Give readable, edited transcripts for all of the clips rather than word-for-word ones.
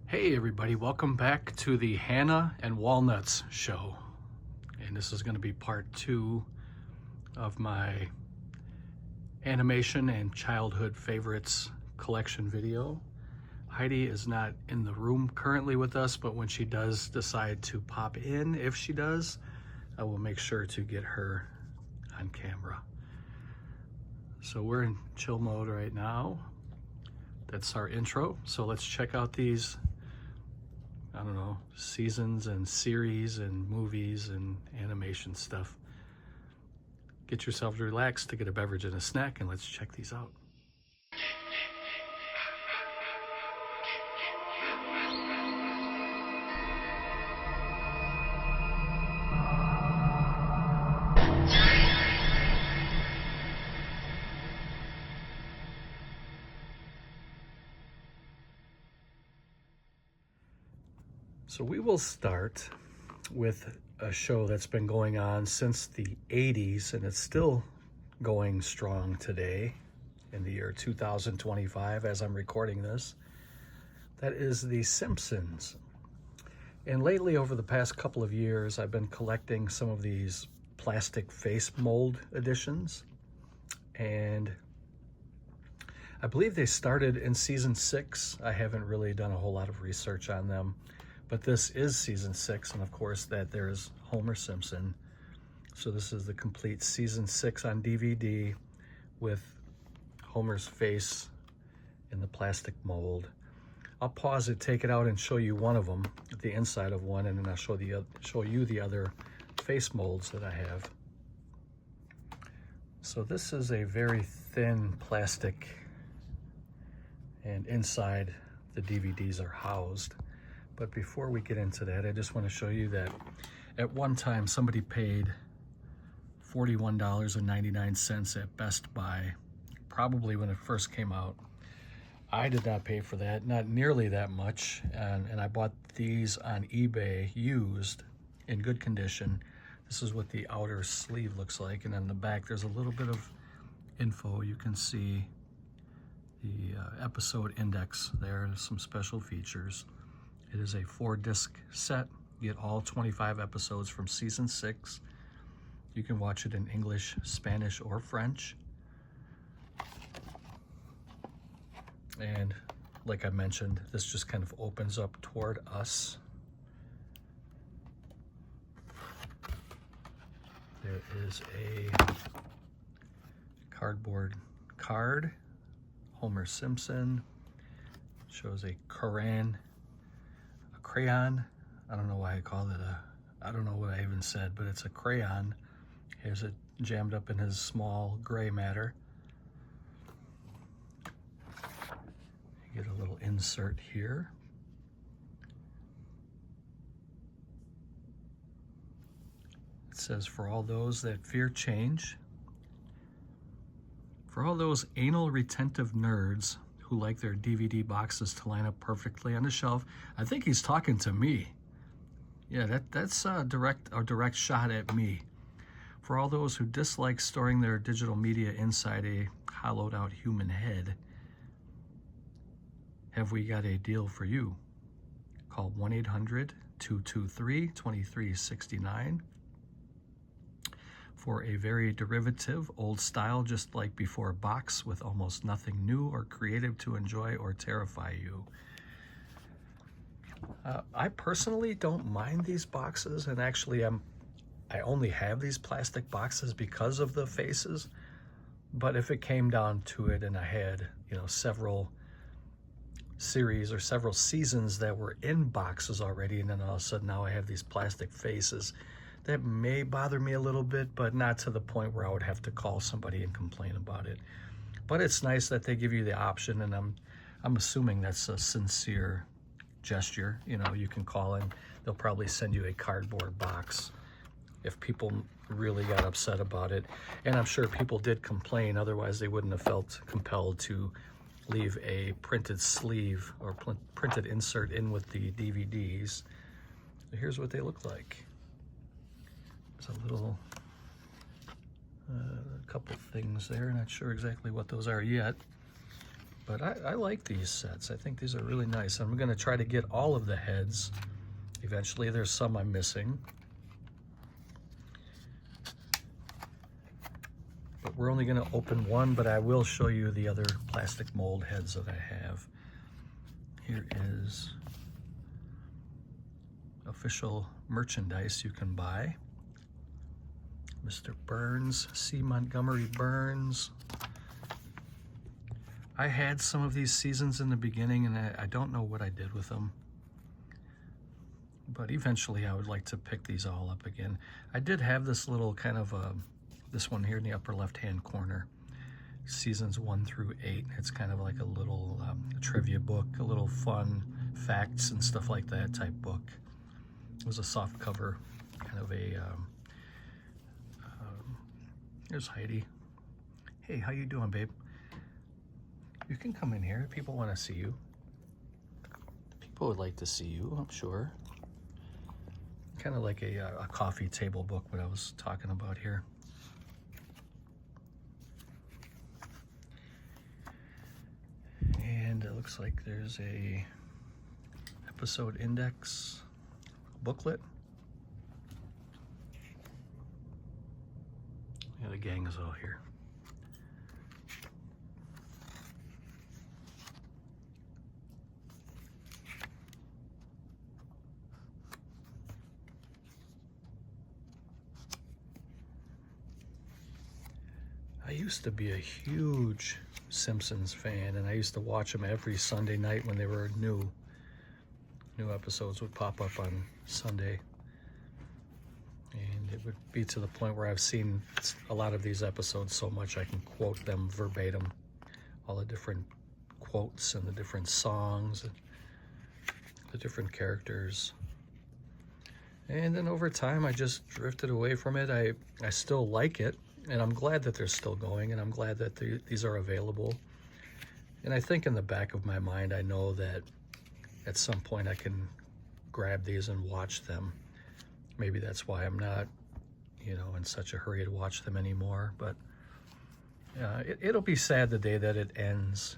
Hey everybody, welcome back to the Hannah and Walnuts show. And this is going to be part 2 of my animation and childhood favorites collection video. Heidi is not in the room currently with us, but when she does decide to pop in, if she does, I will make sure to get her on camera. So we're in chill mode right now. That's our intro. So let's check out these, I don't know, seasons and series and movies and animation stuff. Get yourself relaxed to get a beverage and a snack, and let's check these out. So we will start with a show that's been going on since the 80s, and it's still going strong today in the year 2025 as I'm recording this. That is The Simpsons. And lately, over the past couple of years, I've been collecting some of these plastic face mold editions. And I believe they started in season 6. I haven't really done a whole lot of research on them. But this is season 6, and of course that there's Homer Simpson. So this is the complete season 6 on DVD with Homer's face in the plastic mold. I'll pause it, take it out, and show you one of them, the inside of one, and then I'll show you the other face molds that I have. So this is a very thin plastic, and inside the DVDs are housed. But before we get into that, I just want to show you that at one time somebody paid $41.99 at Best Buy, probably when it first came out. I did not pay for that, not nearly that much, and I bought these on eBay used in good condition. This is what the outer sleeve looks like, and on the back there's a little bit of info. You can see the episode index there. There's some special features. It is a 4-disc set. You get all 25 episodes from season 6. You can watch it in English, Spanish, or French. And like I mentioned, this just kind of opens up toward us. There is a cardboard card. Homer Simpson. Shows a crayon. I don't know why I called it I don't know what I even said, but it's a crayon. Here's it jammed up in his small gray matter. You get a little insert here. It says, for all those that fear change, for all those anal retentive nerds who like their DVD boxes to line up perfectly on the shelf. I think he's talking to me. Yeah, that's a direct shot at me. For all those who dislike storing their digital media inside a hollowed out human head, have we got a deal for you. Call 1-800-223-2369 for a very derivative, old style, just like before box with almost nothing new or creative to enjoy or terrify you. I personally don't mind these boxes, and actually I only have these plastic boxes because of the faces. But if it came down to it and I had, several series or several seasons that were in boxes already, and then all of a sudden now I have these plastic faces, that may bother me a little bit, but not to the point where I would have to call somebody and complain about it. But it's nice that they give you the option, and I'm assuming that's a sincere gesture. You can call and they'll probably send you a cardboard box if people really got upset about it. And I'm sure people did complain, otherwise they wouldn't have felt compelled to leave a printed sleeve or printed insert in with the DVDs. So here's what they look like. There's a little couple things there. Not sure exactly what those are yet. But I like these sets. I think these are really nice. I'm going to try to get all of the heads. Eventually, there's some I'm missing. But we're only going to open one, but I will show you the other plastic mold heads that I have. Here is official merchandise you can buy. Mr. Burns, C. Montgomery Burns. I had some of these seasons in the beginning, and I don't know what I did with them. But eventually I would like to pick these all up again. I did have this little kind of, this one here in the upper left-hand corner. Seasons 1 through 8. It's kind of like a little trivia book, a little fun facts and stuff like that type book. It was a soft cover, kind of a, there's Heidi. Hey, how you doing, babe? You can come in here. People want to see you. People would like to see you, I'm sure. Kind of like a coffee table book, what I was talking about here. And it looks like there's a episode index booklet. Yeah, the gang is all here. I used to be a huge Simpsons fan, and I used to watch them every Sunday night when they were new. New episodes would pop up on Sunday. And it would be to the point where I've seen a lot of these episodes so much I can quote them verbatim. All the different quotes and the different songs, and the different characters. And then over time I just drifted away from it. I still like it, and I'm glad that they're still going, and I'm glad that these are available. And I think in the back of my mind I know that at some point I can grab these and watch them. Maybe that's why I'm not, you know, in such a hurry to watch them anymore. But it'll be sad the day that it ends.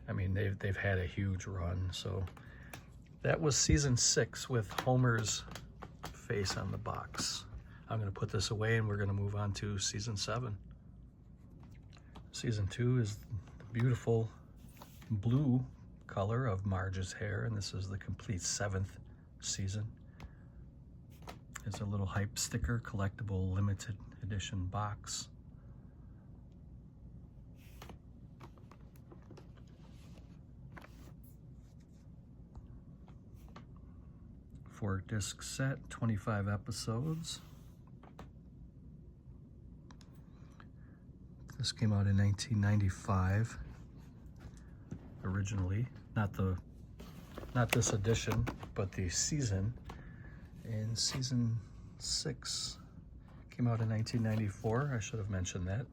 I mean, they've had a huge run. So that was season 6 with Homer's face on the box. I'm going to put this away, and we're going to move on to season 7. Season 2 is the beautiful blue color of Marge's hair, and this is the complete 7th season. It's a little hype sticker, collectible limited edition box. Four-disc set, 25 episodes. This came out in 1995 originally, not this edition, but the season. And season 6 came out in 1994. I should have mentioned that.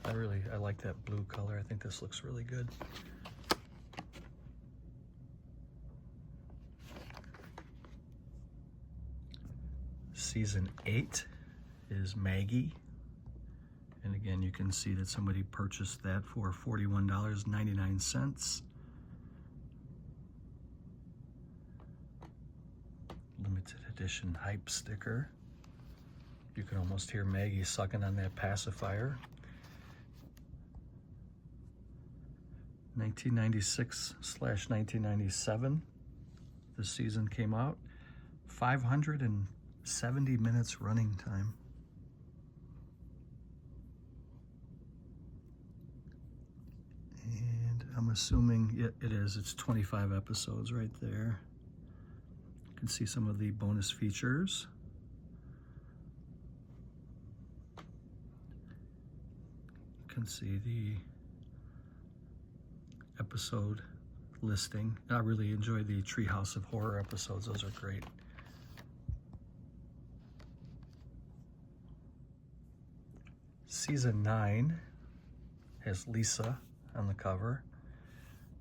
I like that blue color. I think this looks really good. Season 8 is Maggie. And again, you can see that somebody purchased that for $41.99. Limited edition hype sticker. You can almost hear Maggie sucking on that pacifier. 1996/1997, this season came out. 570 minutes running time. And I'm assuming it is. It's 25 episodes right there. You can see some of the bonus features. You can see the episode listing. I really enjoy the Treehouse of Horror episodes. Those are great. Season 9 has Lisa on the cover.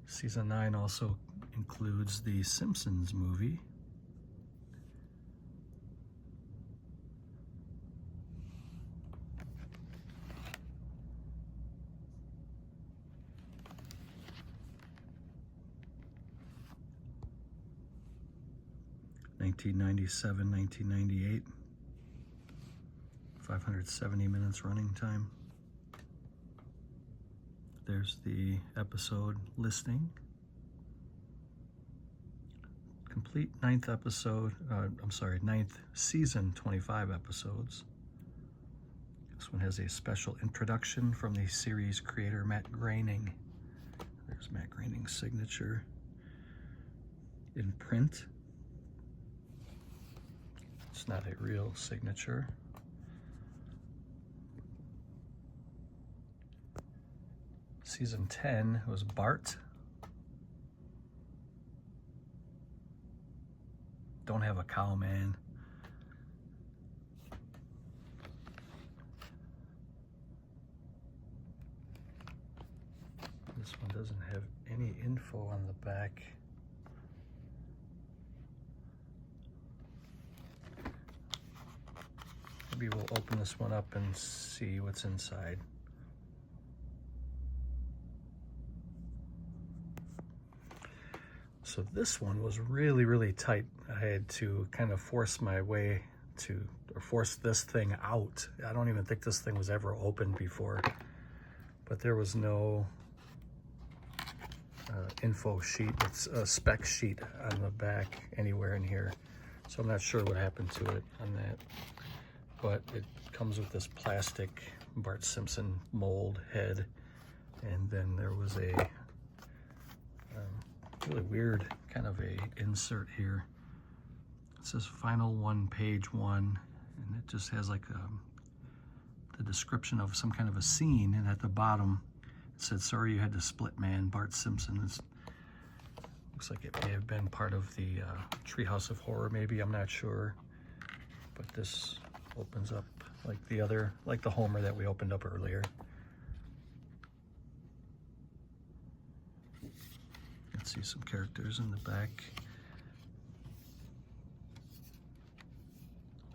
Season 9 also includes the Simpsons movie. 1997, 1998. 570 minutes running time. There's the episode listing. Complete ninth season, 25 episodes. This one has a special introduction from the series creator, Matt Groening. There's Matt Groening's signature in print. It's not a real signature. Season 10 was Bart. Don't have a cow, man. This one doesn't have any info on the back. Maybe we'll open this one up and see what's inside. So this one was really, really tight. I had to kind of force my way to, or force this thing out. I don't even think this thing was ever opened before, but there was no info sheet. It's a spec sheet on the back anywhere in here. So I'm not sure what happened to it on that, but it comes with this plastic Bart Simpson mold head. And then there was a really weird kind of a insert here. It says final one, page 1, and it just has like the description of some kind of a scene, and at the bottom it said, sorry you had to split, man. Bart Simpson. Looks like it may have been part of the Treehouse of Horror, maybe, I'm not sure. But this opens up like the other, like the Homer that we opened up earlier. See some characters in the back.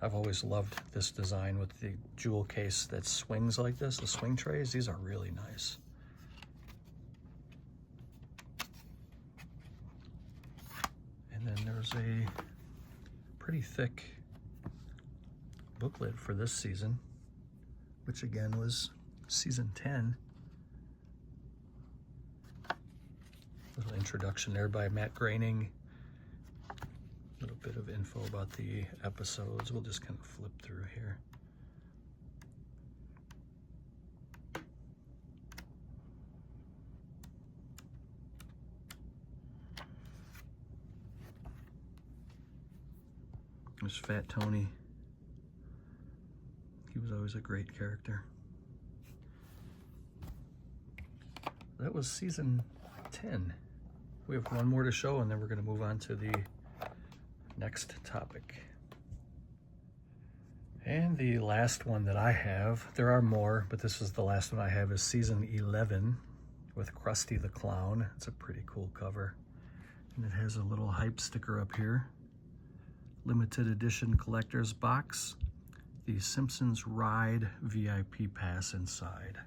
I've always loved this design with the jewel case that swings like this, the swing trays. These are really nice. And then there's a pretty thick booklet for this season, which again was season 10. Little introduction there by Matt Groening. A little bit of info about the episodes. We'll just kind of flip through here. There's Fat Tony. He was always a great character. That was season 10. We have one more to show, and then we're going to move on to the next topic. And the last one that I have, there are more, but this is the last one I have, is season 11 with Krusty the Clown. It's a pretty cool cover. And it has a little hype sticker up here. Limited edition collector's box. The Simpsons Ride VIP pass inside.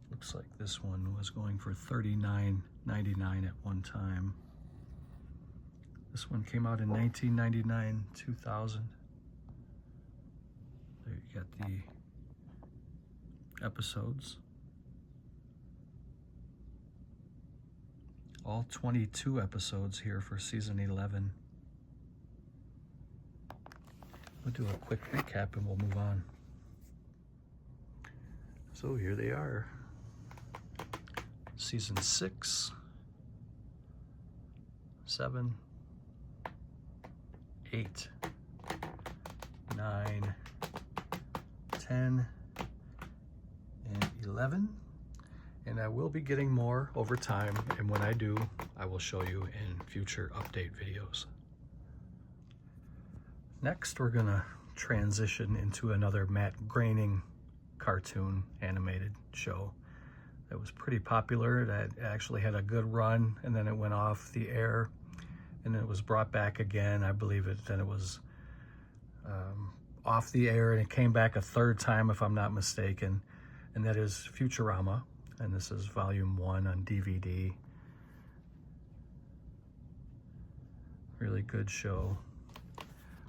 Looks like this one was going for $39.99 at one time. This one came out in 1999, 2000. There you got the episodes. All 22 episodes here for season 11. We'll do a quick recap and we'll move on. So here they are. Season 6, 7, 8, 9, 10, and 11. And I will be getting more over time, and when I do, I will show you in future update videos. Next, we're gonna transition into another Matt Groening cartoon animated show that was pretty popular. That actually had a good run, and then it went off the air, and then it was brought back again. I believe then it was off the air, and it came back a third time, if I'm not mistaken, and that is Futurama. And this is volume 1 on DVD. Really good show.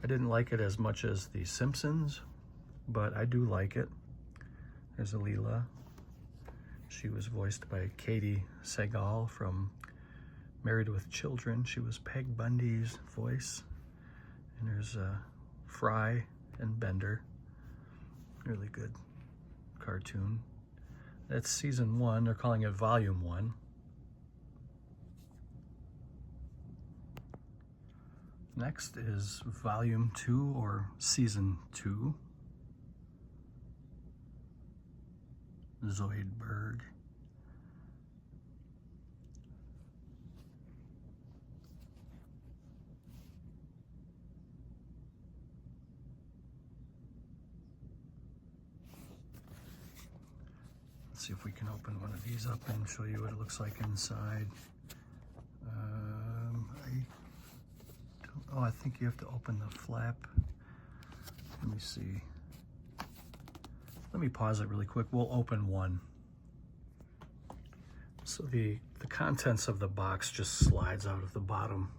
I didn't like it as much as The Simpsons, but I do like it. There's Leela. She was voiced by Katie Sagal from Married with Children. She was Peg Bundy's voice. And there's Fry and Bender. Really good cartoon. That's season 1. They're calling it volume 1. Next is volume 2 or season 2. Zoidberg. Let's see if we can open one of these up and show you what it looks like inside. I think you have to open the flap. Let me see. Let me pause it really quick. We'll open one. So the contents of the box just slides out of the bottom.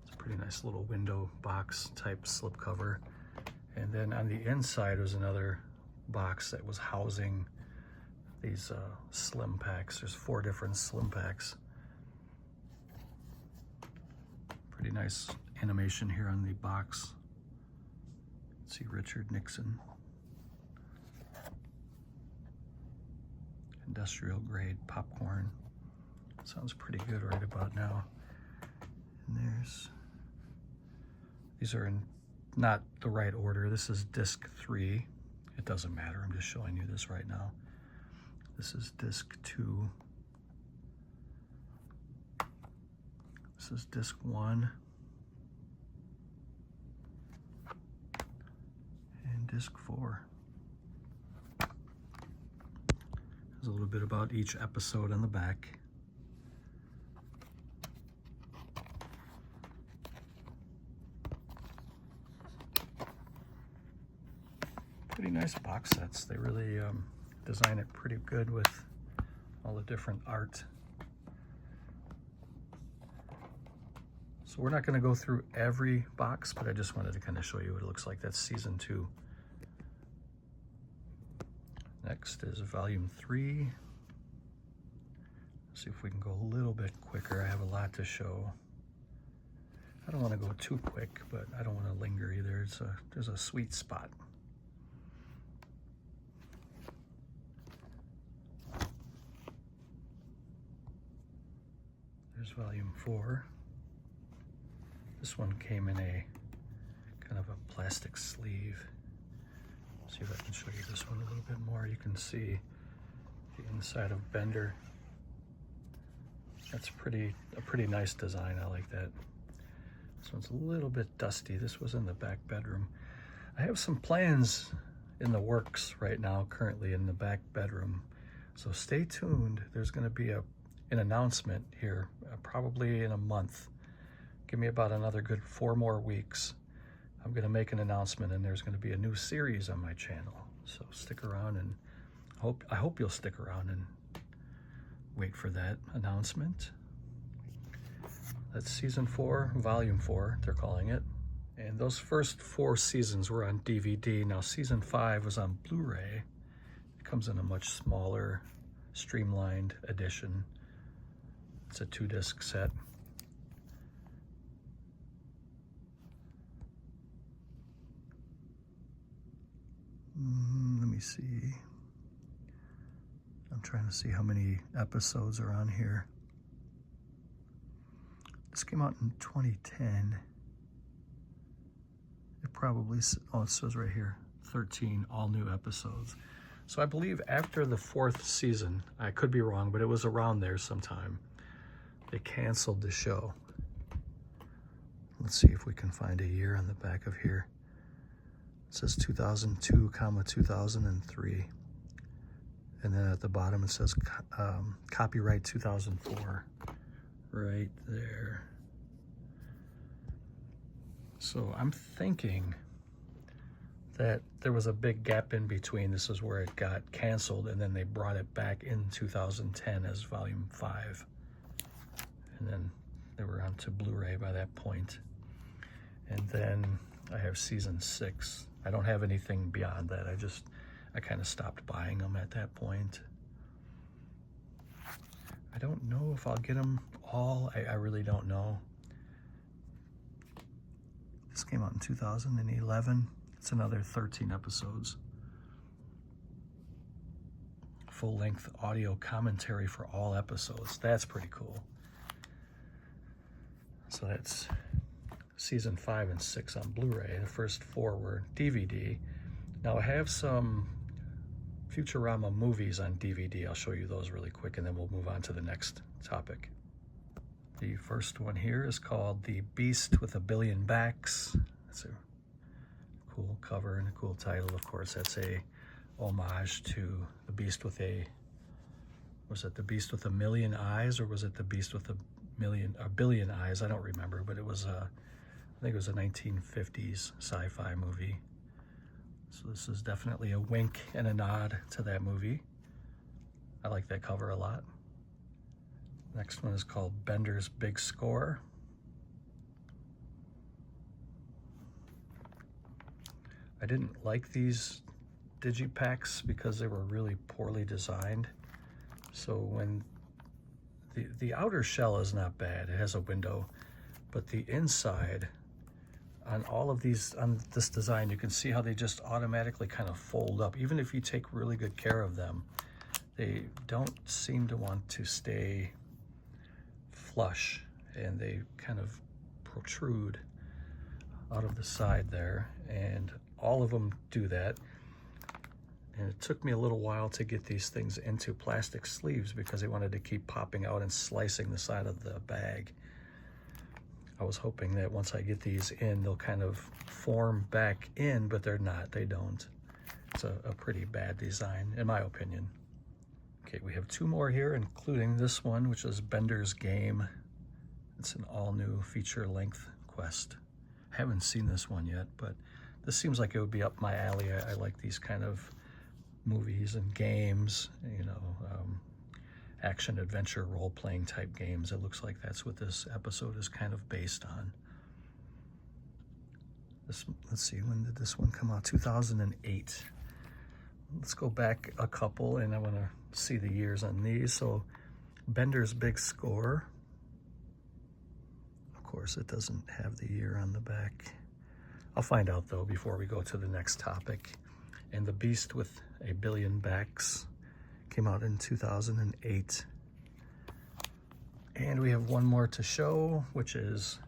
It's a pretty nice little window box type slipcover. And then on the inside was another box that was housing these slim packs. There's 4 different slim packs. Pretty nice animation here on the box. Let's see Richard Nixon. Industrial grade popcorn. Sounds pretty good right about now. And these are in not the right order. This is disc 3. It doesn't matter, I'm just showing you this right now. This is disc 2. This is disc 1. And disc 4. There's a little bit about each episode on the back. Pretty nice box sets. They really design it pretty good with all the different art. So we're not going to go through every box, but I just wanted to kind of show you what it looks like. That's season 2. Next is volume 3. Let's see if we can go a little bit quicker. I have a lot to show. I don't want to go too quick, but I don't want to linger either. There's a sweet spot. There's volume 4. This one came in a kind of a plastic sleeve. See if I can show you this one a little bit more. You can see the inside of Bender. That's a pretty nice design. I like that. This one's a little bit dusty. This was in the back bedroom. I have some plans in the works right now, currently in the back bedroom. So stay tuned. There's going to be an announcement here, probably in a month. Give me about another good 4 more weeks. I'm going to make an announcement, and there's going to be a new series on my channel. So stick around, and I hope you'll stick around and wait for that announcement. That's season 4, volume 4, they're calling it. And those first 4 seasons were on DVD. Now season 5 was on Blu-ray. It comes in a much smaller, streamlined edition. It's a 2-disc set. Let me see. I'm trying to see how many episodes are on here. This came out in 2010. It probably, oh, it says right here, 13 all new episodes. So I believe after the 4th season, I could be wrong, but it was around there sometime, they canceled the show. Let's see if we can find a year on the back of here. It says 2002, 2003. And then at the bottom it says copyright 2004. Right there. So I'm thinking that there was a big gap in between. This is where it got canceled, and then they brought it back in 2010 as volume 5. And then They were onto Blu-ray by that point. And then I have season 6. I don't have anything beyond that. I kind of stopped buying them at that point. I don't know if I'll get them all. I really don't know. This came out in 2011. It's another 13 episodes. Full-length audio commentary for all episodes. That's pretty cool. So that's season 5 and 6 on Blu-ray. The first 4 were DVD. Now I have some Futurama movies on DVD. I'll show you those really quick, and then we'll move on to the next topic. The first one here is called The Beast with a Billion Backs. That's a cool cover and a cool title. Of course, that's a homage to the Beast with a, was it the Beast with a Million Eyes, or was it the Beast with a billion eyes? I don't remember, but it was I think it was a 1950s sci-fi movie. So this is definitely a wink and a nod to that movie. I like that cover a lot. Next one is called Bender's Big Score. I didn't like these digipacks because they were really poorly designed. So when the outer shell is not bad, it has a window, but the inside on all of these, on this design, you can see how they just automatically kind of fold up. Even if you take really good care of them, they don't seem to want to stay flush, and they kind of protrude out of the side there, and all of them do that. And it took me a little while to get these things into plastic sleeves because they wanted to keep popping out and slicing the side of the bag. I was hoping that once I get these in, they'll kind of form back in, but they're not, they don't. It's a pretty bad design, in my opinion. Okay, we have 2 more here, including this one, which is Bender's Game. It's an all-new feature-length quest. I haven't seen this one yet, but this seems like it would be up my alley. I like these kind of movies and games, you know, action adventure role-playing type games. It looks like that's what this episode is kind of based on. Let's see, when did this one come out? 2008. Let's go back a couple, and I want to see the years on these. So Bender's Big Score. Of course, it doesn't have the year on the back. I'll find out though before we go to the next topic. And The Beast with a Billion Backs came out in 2008. And we have one more to show, which is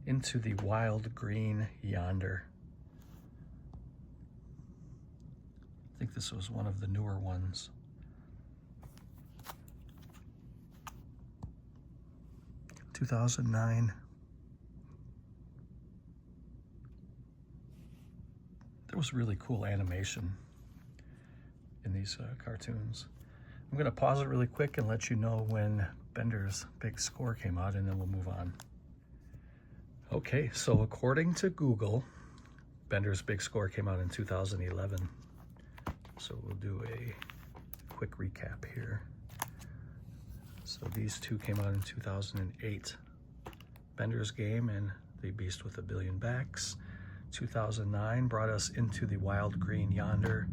Into the Wild Green Yonder. I think this was one of the newer ones. (2009). There was really cool animation in these cartoons. I'm going to pause it really quick and let you know when Bender's Big Score came out, and then we'll move on. Okay, so according to Google, Bender's Big Score came out in 2011. So we'll do a quick recap here. So these two came out in 2008. Bender's Game and The Beast with a Billion Backs. 2009 brought us Into the Wild Green Yonder,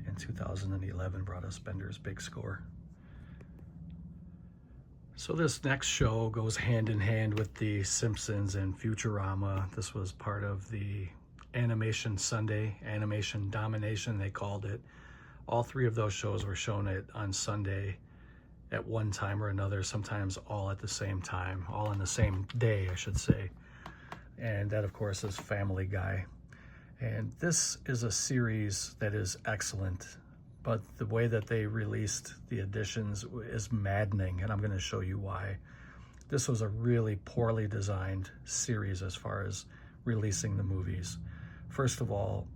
and 2011 brought us Bender's Big Score. So this next show goes hand in hand with The Simpsons and Futurama. This was part of the Animation Sunday, Animation Domination they called it. All 3 of those shows were shown on Sunday at one time or another, sometimes all at the same time, all on the same day, I should say. And that, of course, is Family Guy. And this is a series that is excellent, but the way that they released the editions is maddening, and I'm going to show you why. This was a really poorly designed series as far as releasing the movies. First of all,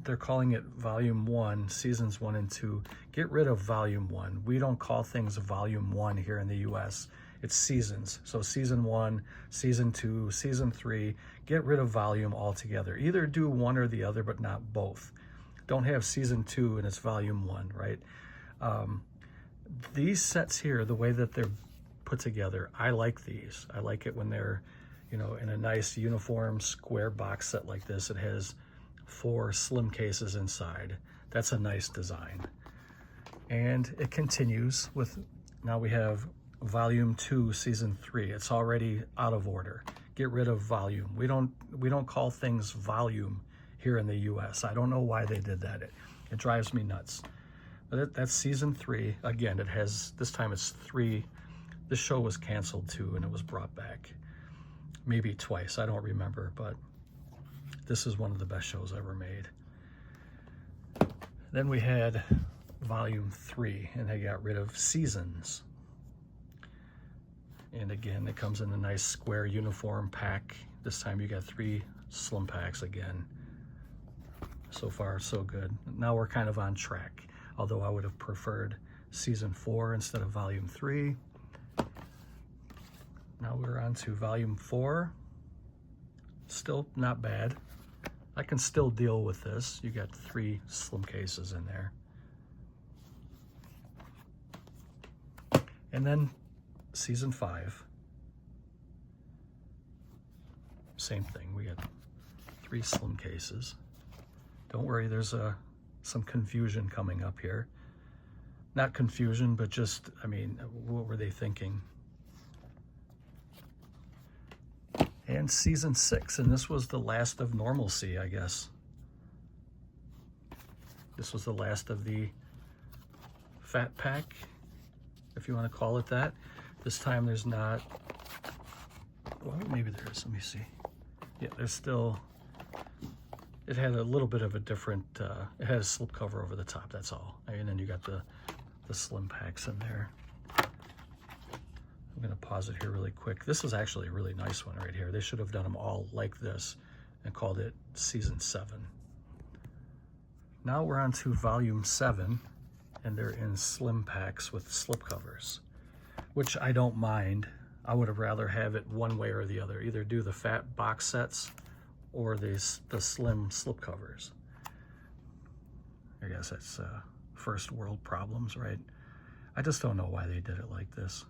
they're calling it Volume 1, Seasons 1 and 2. Get rid of Volume 1. We don't call things Volume 1 here in the US. It's seasons. So Season 1, Season 2, Season 3. Get rid of volume altogether. Either do one or the other, but not both. Don't have Season 2 and it's Volume 1, right? These sets here, the way that they're put together. I like these. I like it when they're, you know, in a nice uniform square box set like this. It has 4 slim cases inside. That's a nice design. And it continues with, now we have Volume 2, Season 3. It's already out of order. Get rid of volume. We don't call things volume here in the US. I don't know why they did that. It drives me nuts. But that's Season 3. Again, it has, this time it's 3. This show was canceled too, and it was brought back. Maybe twice, I don't remember, but this is one of the best shows ever made. Then we had Volume 3, and they got rid of Seasons. And again, it comes in a nice square uniform pack. This time you got 3 slim packs again. So far, so good. Now we're kind of on track, although I would have preferred Season 4 instead of Volume 3. Now we're on to Volume 4. Still not bad. I can still deal with this. You got 3 slim cases in there. And then Season 5. Same thing. We got 3 slim cases. Don't worry, there's some confusion coming up here. Not confusion, but just, I mean, what were they thinking? And Season 6, and this was the last of normalcy, I guess. This was the last of the fat pack, if you want to call it that. This time there's not, well, maybe there is, let me see. Yeah, there's still, it had a little bit of a different, it had a slip cover over the top, that's all. And then you got the slim packs in there. I'm going to pause it here really quick. This is actually a really nice one right here. They should have done them all like this and called it Season 7. Now we're on to Volume 7, and they're in slim packs with slip covers, which I don't mind. I would have rather have it one way or the other. Either do the fat box sets or the slim slip covers. I guess that's first world problems, right? I just don't know why they did it like this.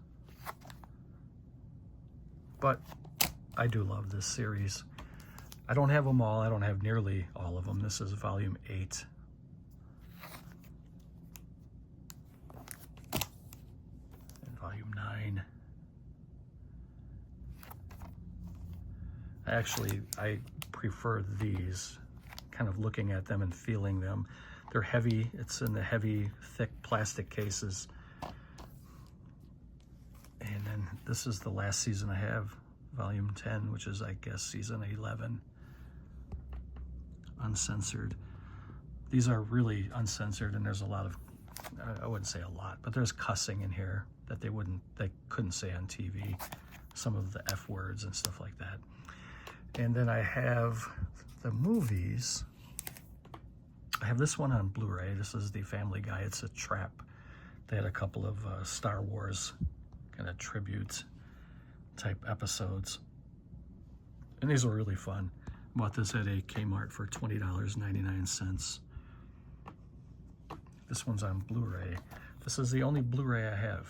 But I do love this series. I don't have them all. I don't have nearly all of them. This is Volume 8. And Volume 9. Actually, I prefer these, kind of looking at them and feeling them. They're heavy. It's in the heavy, thick plastic cases. And then this is the last season I have, Volume 10, which is, I guess, Season 11. Uncensored. These are really uncensored, and there's a lot of, I wouldn't say a lot, but there's cussing in here that they couldn't say on TV. Some of the F words and stuff like that. And then I have the movies. I have this one on Blu-ray. This is the Family Guy. It's a trap. They had a couple of Star Wars kind of tribute type episodes. And these were really fun. Bought this at a Kmart for $20.99. This one's on Blu-ray. This is the only Blu-ray I have.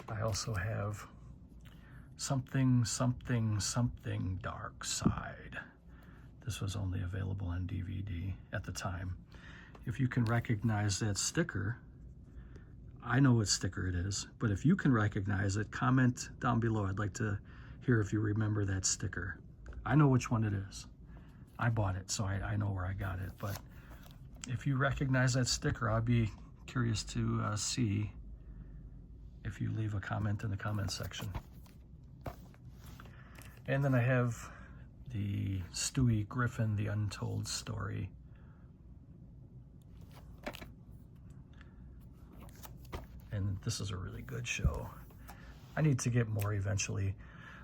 I also have Something Dark Side. This was only available on DVD at the time. If you can recognize that sticker, I know what sticker it is, but if you can recognize it, comment down below. I'd like to hear if you remember that sticker. I know which one it is. I bought it, so I know where I got it. But if you recognize that sticker, I'd be curious to see if you leave a comment in the comment section. And then I have the Stewie Griffin, The Untold Story. And this is a really good show. I need to get more eventually.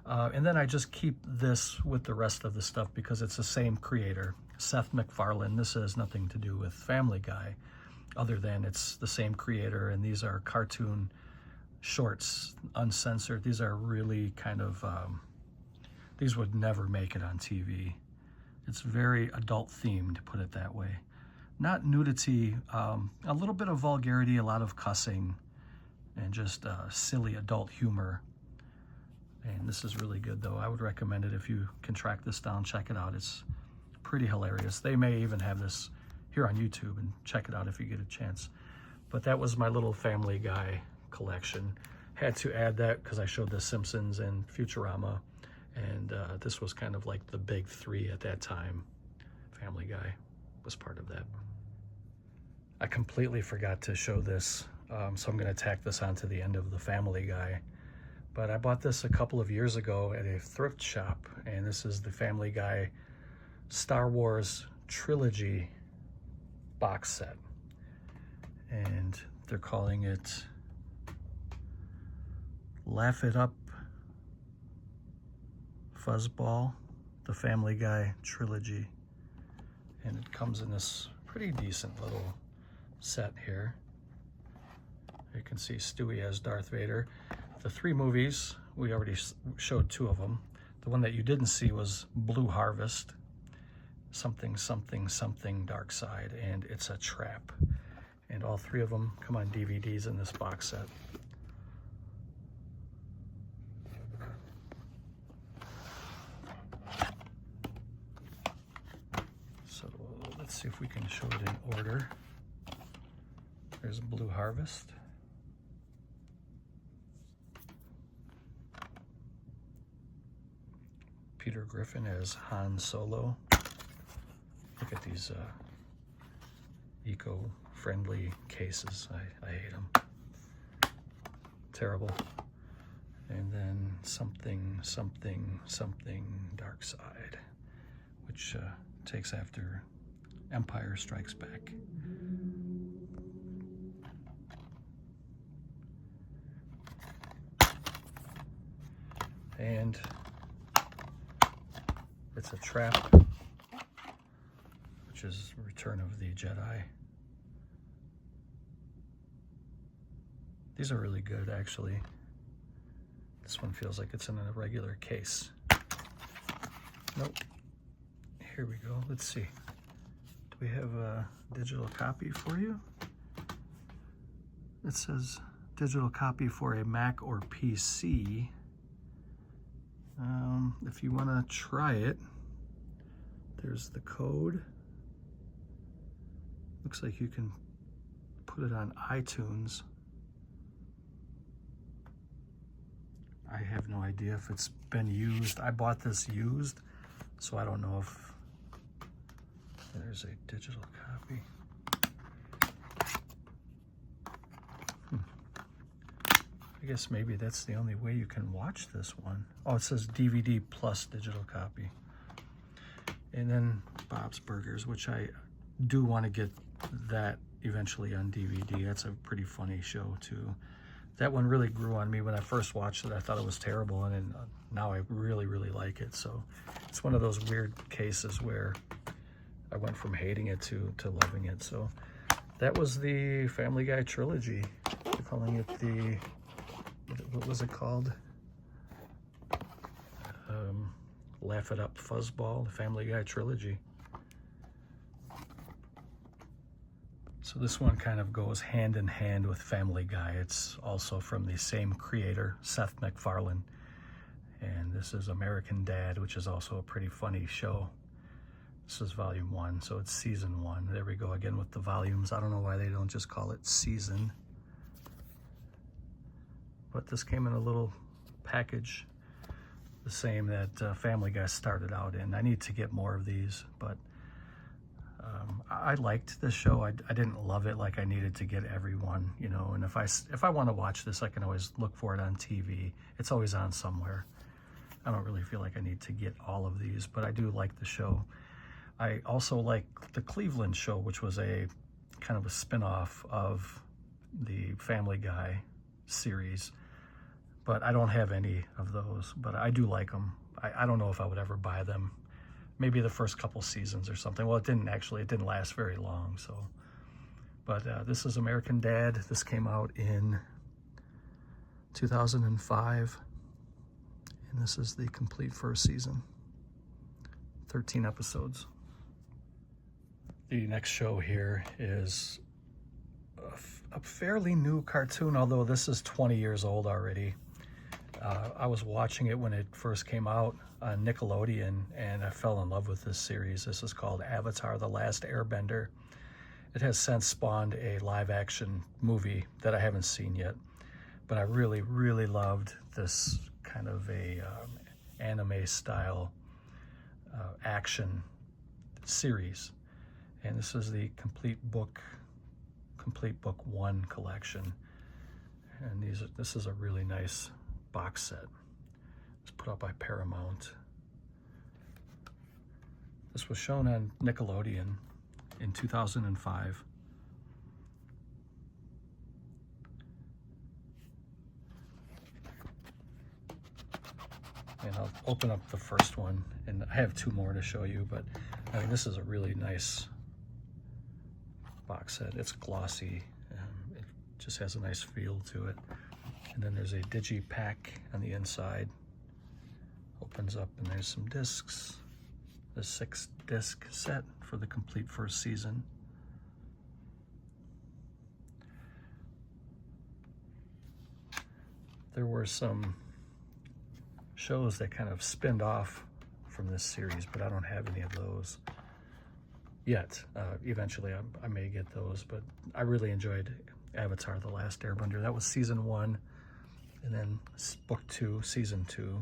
And then I just keep this with the rest of the stuff because it's the same creator, Seth MacFarlane. This has nothing to do with Family Guy, other than it's the same creator, and these are cartoon shorts, uncensored. These are really kind of, these would never make it on TV. It's very adult themed, to put it that way. Not nudity, a little bit of vulgarity, a lot of cussing, and just silly adult humor. And this is really good, though. I would recommend it if you can track this down. Check it out. It's pretty hilarious. They may even have this here on YouTube, and check it out if you get a chance. But that was my little Family Guy collection. Had to add that because I showed The Simpsons and Futurama, and this was kind of like the big three at that time. Family Guy was part of that. I completely forgot to show this, so I'm going to tack this onto the end of the Family Guy. But I bought this a couple of years ago at a thrift shop, and this is the Family Guy Star Wars Trilogy box set. And they're calling it Laugh It Up Fuzzball, the Family Guy Trilogy. And it comes in this pretty decent little set here. You can see Stewie as Darth Vader. The three movies, we already showed two of them. The one that you didn't see was Blue Harvest, Something, Something, Something Dark Side, and It's a Trap. And all three of them come on DVDs in this box set. So let's see if we can show it in order. There's Blue Harvest. Peter Griffin as Han Solo. Look at these eco-friendly cases. I hate them. Terrible. And then Something, Something, Something Dark Side, which takes after Empire Strikes Back. And It's a Trap, which is Return of the Jedi. These are really good, actually. This one feels like it's in a regular case. Nope. Here we go. Let's see. Do we have a digital copy for you? It says digital copy for a Mac or PC. If you want to try it, there's the code. Looks like you can put it on iTunes. I have no idea if it's been used. I bought this used, so I don't know if there's a digital copy. I guess maybe that's the only way you can watch this one. Oh, it says DVD plus digital copy. And then Bob's Burgers, which I do want to get that eventually on DVD. That's a pretty funny show too. That one really grew on me when I first watched it. I thought it was terrible, and then, now I really, really like it. So it's one of those weird cases where I went from hating it to loving it. So that was the Family Guy trilogy. They're calling it the, what was it called? Laugh It Up Fuzzball, the Family Guy trilogy. So this one kind of goes hand in hand with Family Guy. It's also from the same creator, Seth MacFarlane. And this is American Dad, which is also a pretty funny show. This is volume 1, so it's season 1. There we go again with the volumes. I don't know why they don't just call it season. But this came in a little package, the same that Family Guy started out in. I need to get more of these, but I liked this show. I didn't love it like I needed to get everyone, you know. And if I want to watch this, I can always look for it on TV. It's always on somewhere. I don't really feel like I need to get all of these, but I do like the show. I also like the Cleveland Show, which was a kind of a spin-off of the Family Guy series. But I don't have any of those, but I do like them. I don't know if I would ever buy them. Maybe the first couple seasons or something. Well, it didn't last very long, so. But this is American Dad. This came out in 2005. And this is the complete first season. 13 episodes. The next show here is a fairly new cartoon, although this is 20 years old already. I was watching it when it first came out on Nickelodeon, and I fell in love with this series. This is called Avatar: The Last Airbender. It has since spawned a live-action movie that I haven't seen yet, but I really, really loved this kind of a anime-style action series. And this is the Complete Book 1 collection. And this is a really nice box set. It's put out by Paramount. This was shown on Nickelodeon in 2005. And I'll open up the first one, and I have two more to show you, but I mean, this is a really nice box set. It's glossy. It just has a nice feel to it. And then there's a digipack on the inside. Opens up and there's some discs. The 6-disc set for the complete first season. There were some shows that kind of spinned off from this series, but I don't have any of those yet. Eventually I may get those, but I really enjoyed Avatar: The Last Airbender. That was season 1, and then book 2, season 2.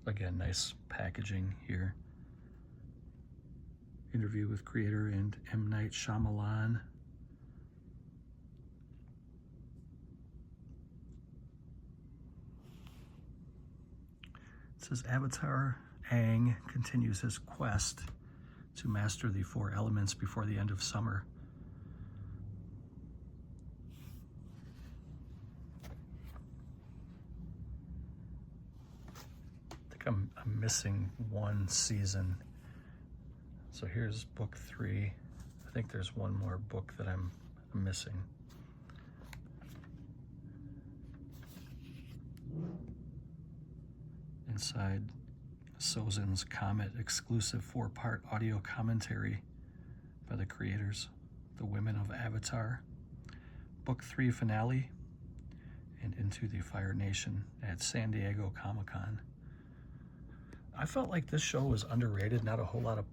Again, nice packaging here. Interview with creator and M. Night Shyamalan. It says Avatar Aang continues his quest to master the 4 elements before the end of summer. I think I'm missing one season. So here's book 3. I think there's one more book that I'm missing. Inside, Sozin's Comet exclusive 4-part audio commentary by the creators, the women of Avatar. Book 3 finale, and Into the Fire Nation at San Diego Comic-Con. I felt like this show was underrated. Not a whole lot of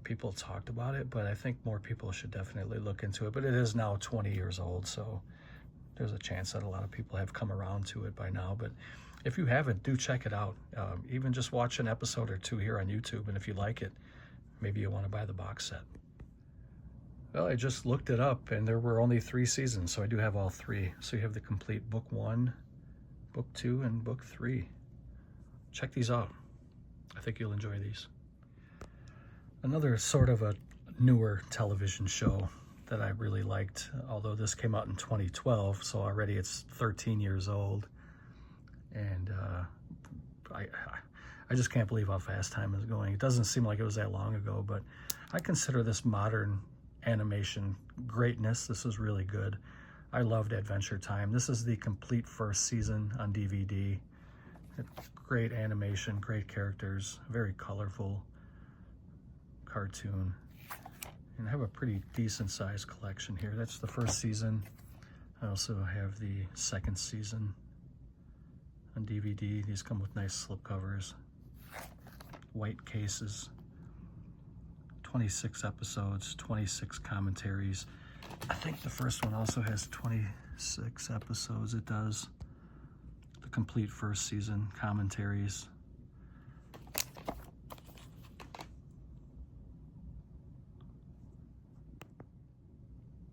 people talked about it, but I think more people should definitely look into it. But it is now 20 years old, so there's a chance that a lot of people have come around to it by now. But if you haven't, do check it out. Even just watch an episode or 2 here on YouTube, and if you like it, maybe you want to buy the box set. Well, I just looked it up, and there were only 3 seasons, so I do have all 3. So you have the complete book 1, book 2, and book 3. Check these out. I think you'll enjoy these. Another sort of a newer television show that I really liked, although this came out in 2012, so already it's 13 years old. And I just can't believe how fast time is going. It doesn't seem like it was that long ago, but I consider this modern animation greatness. This is really good. I loved Adventure Time. This is the complete first season on DVD. It's great animation, great characters, very colorful cartoon. And I have a pretty decent sized collection here. That's the first season. I also have the second season on DVD. These come with nice slipcovers, white cases, 26 episodes, 26 commentaries. I think the first one also has 26 episodes. It does. The complete first season commentaries.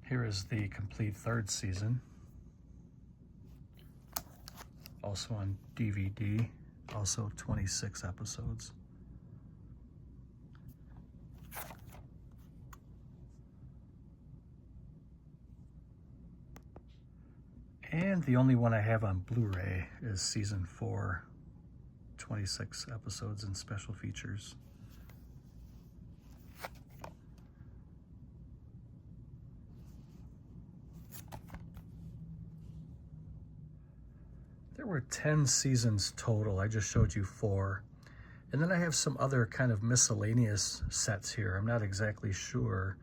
Here is the complete third season. Also on DVD, also 26 episodes. And the only one I have on Blu-ray is season 4, 26 episodes and special features. There were 10 seasons total. I just showed you 4. And then I have some other kind of miscellaneous sets here. I'm not exactly sure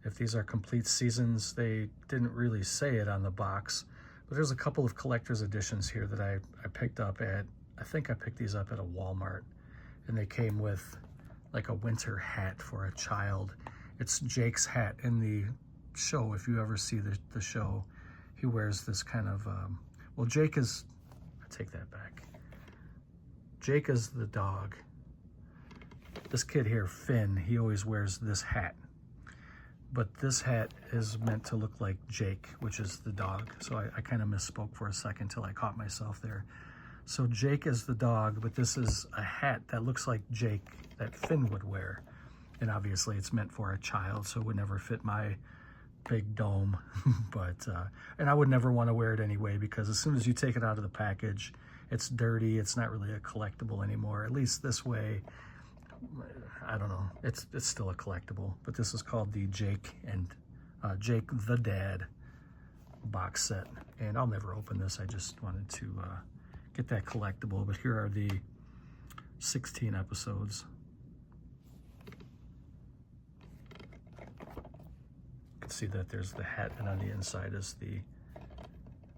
if these are complete seasons. They didn't really say it on the box, but there's a couple of collector's editions here that I picked up at, I think I picked these up at a Walmart, and they came with like a winter hat for a child. It's Jake's hat in the show. If you ever see the show, he wears this kind of, well, Jake is, I take that back. Jake is the dog. This kid here, Finn, he always wears this hat. But this hat is meant to look like Jake, which is the dog. So I kind of misspoke for a second till I caught myself there. So Jake is the dog, but this is a hat that looks like Jake that Finn would wear. And obviously it's meant for a child, so it would never fit my big dome. But and I would never want to wear it anyway, because as soon as you take it out of the package, it's dirty. It's not really a collectible anymore. At least this way, I don't know. It's still a collectible, but this is called the Jake and Jake the Dad box set. And I'll never open this. I just wanted to get that collectible. But here are the 16 episodes. You can see that there's the hat, and on the inside is the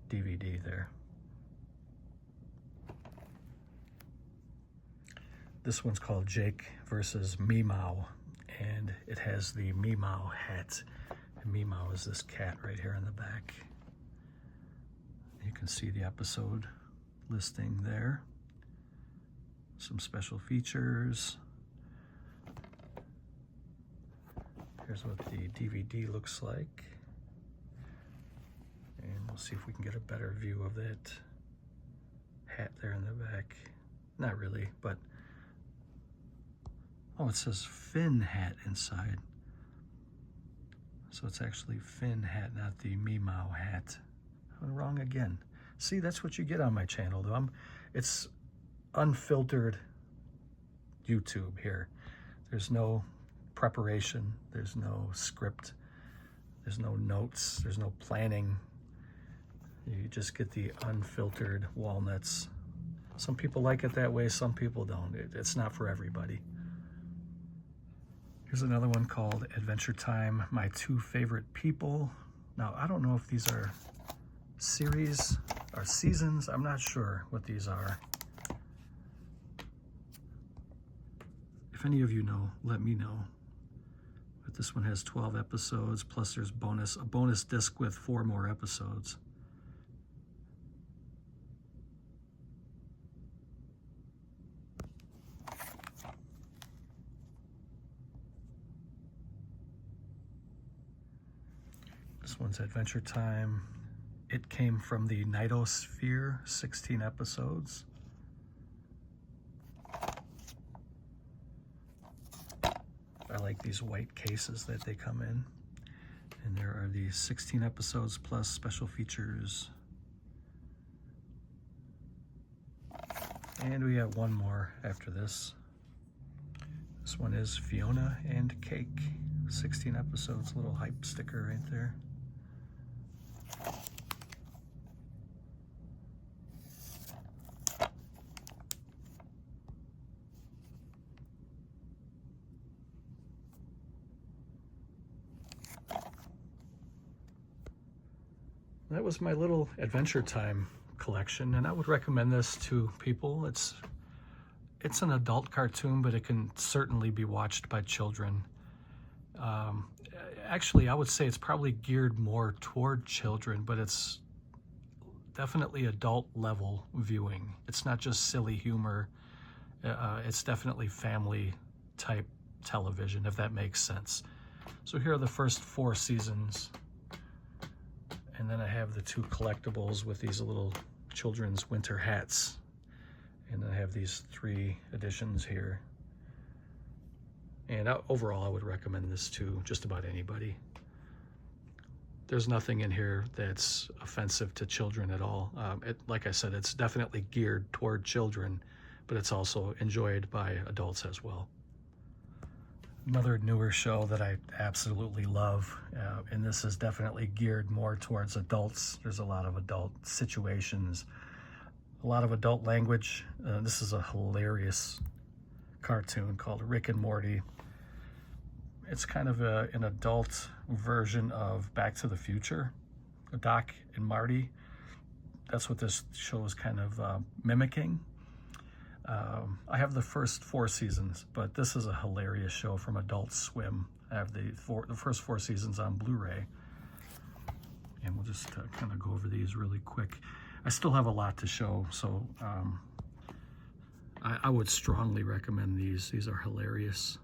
DVD there. This one's called Jake versus Meemaw, and it has the Meemaw hat. And Meemaw is this cat right here in the back. You can see the episode listing there. Some special features. Here's what the DVD looks like. And we'll see if we can get a better view of that hat there in the back. Not really, but oh, it says Finn hat inside. So it's actually Finn hat, not the Meemaw hat. I'm wrong again. See, that's what you get on my channel, though. It's unfiltered YouTube here. There's no preparation. There's no script. There's no notes. There's no planning. You just get the unfiltered walnuts. Some people like it that way. Some people don't. It's not for everybody. Here's another one called Adventure Time, My Two Favorite People. Now, I don't know if these are series or seasons. I'm not sure what these are. If any of you know, let me know. But this one has 12 episodes, plus there's a bonus disc with 4 more episodes. This one's Adventure Time. It came from the Nightosphere, 16 episodes. I like these white cases that they come in. And there are the 16 episodes plus special features. And we have one more after this. This one is Fiona and Cake, 16 episodes, little hype sticker right there. That was my little Adventure Time collection, and I would recommend this to people. It's an adult cartoon, but it can certainly be watched by children. Actually, I would say it's probably geared more toward children, but it's definitely adult level viewing. It's not just silly humor. It's definitely family type television, if that makes sense. So here are the first 4 seasons. And then I have the 2 collectibles with these little children's winter hats. And then I have these 3 editions here. And overall, I would recommend this to just about anybody. There's nothing in here that's offensive to children at all. Like I said, it's definitely geared toward children, but it's also enjoyed by adults as well. Another newer show that I absolutely love, and this is definitely geared more towards adults. There's a lot of adult situations, a lot of adult language. This is a hilarious cartoon called Rick and Morty. It's kind of an adult version of Back to the Future, Doc and Marty. That's what this show is kind of mimicking. I have the first 4 seasons, but this is a hilarious show from Adult Swim. I have the first 4 seasons on Blu-ray. And we'll just kind of go over these really quick. I still have a lot to show, so I would strongly recommend these. These are hilarious.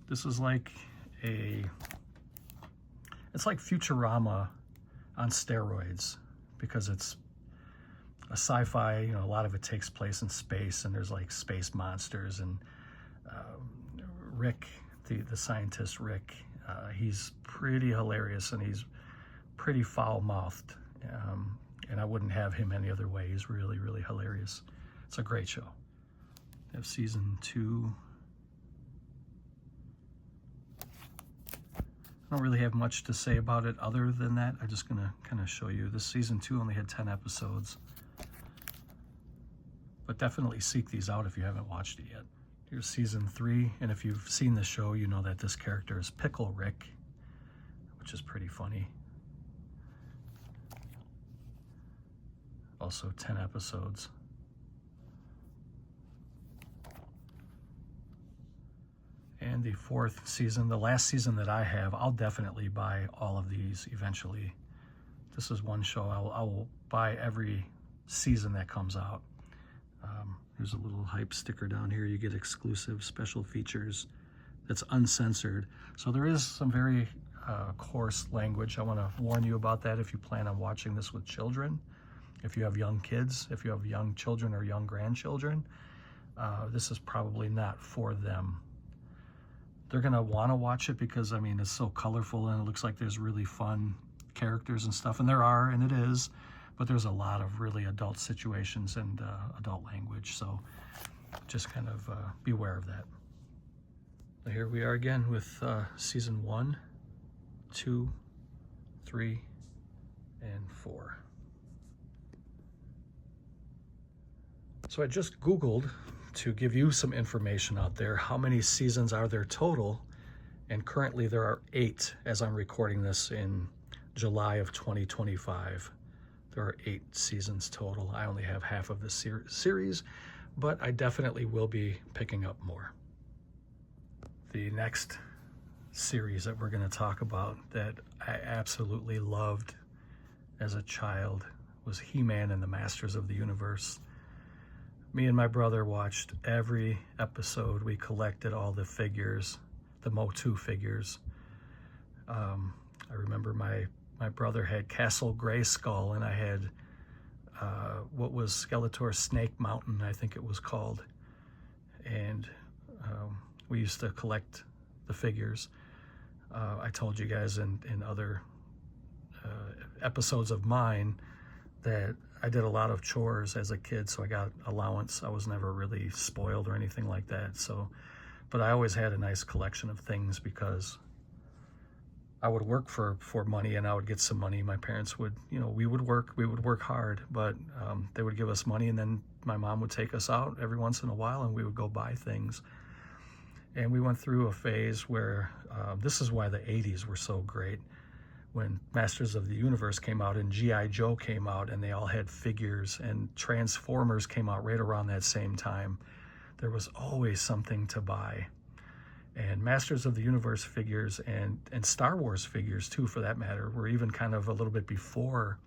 This is like it's like Futurama on steroids, because it's a sci-fi, you know, a lot of it takes place in space, and there's like space monsters, and Rick, the scientist Rick, he's pretty hilarious, and he's pretty foul-mouthed, and I wouldn't have him any other way. He's really, really hilarious. It's a great show. I have season 2. I don't really have much to say about it other than that. I'm just gonna kind of show you. This season 2 only had 10 episodes, but definitely seek these out if you haven't watched it yet. Here's season 3, and if you've seen the show, you know that this character is Pickle Rick, which is pretty funny. Also 10 episodes. And the 4th season, the last season that I have, I'll definitely buy all of these eventually. This is one show I will buy every season that comes out. There's a little hype sticker down here. You get exclusive special features that's uncensored. So there is some very coarse language. I want to warn you about that if you plan on watching this with children. If you have young kids, if you have young children or young grandchildren, this is probably not for them. They're gonna want to watch it because, I mean, it's so colorful and it looks like there's really fun characters and stuff, and there are, and it is, but there's a lot of really adult situations and adult language, so just kind of beware of that. Here we are again with season 1, 2, 3, and 4. So I just Googled to give you some information out there. How many seasons are there total? And currently there are 8 as I'm recording this in July of 2025. There are 8 seasons total. I only have half of the series, but I definitely will be picking up more. The next series that we're going to talk about that I absolutely loved as a child was He-Man and the Masters of the Universe. Me and my brother watched every episode. We collected all the figures, the Motu figures. I remember my brother had Castle Grayskull, and I had what was Skeletor Snake Mountain, I think it was called. And we used to collect the figures. I told you guys in other episodes of mine that I did a lot of chores as a kid, so I got allowance. I was never really spoiled or anything like that. So, but I always had a nice collection of things because I would work for money, and I would get some money. My parents would, you know, we would work hard, but they would give us money, and then my mom would take us out every once in a while, and we would go buy things. And we went through a phase where this is why the 80s were so great. When Masters of the Universe came out and G.I. Joe came out, and they all had figures, and Transformers came out right around that same time, there was always something to buy. And Masters of the Universe figures and Star Wars figures too, for that matter, were even kind of a little bit before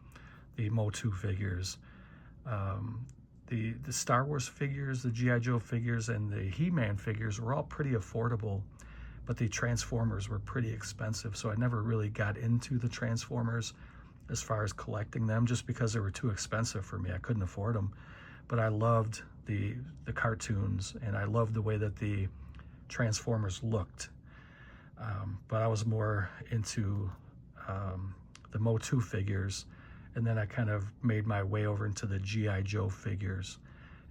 the Motu figures. The Star Wars figures, the G.I. Joe figures, and the He-Man figures were all pretty affordable, but the Transformers were pretty expensive, so I never really got into the Transformers as far as collecting them, just because they were too expensive for me. I couldn't afford them. But I loved the cartoons, and I loved the way that the Transformers looked. But I was more into the Motu figures, and then I kind of made my way over into the G.I. Joe figures.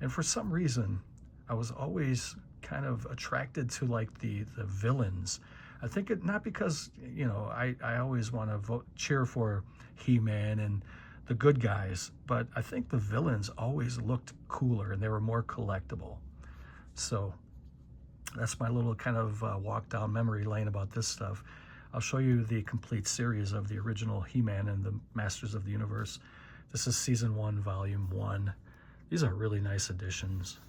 And for some reason, I was always kind of attracted to like the villains. I think it, not because, you know, I always want to cheer for He-Man and the good guys, but I think the villains always looked cooler and they were more collectible. So that's my little kind of walk down memory lane about this stuff. I'll show you the complete series of the original He-Man and the Masters of the Universe. This is Season 1, Volume 1. These are really nice additions.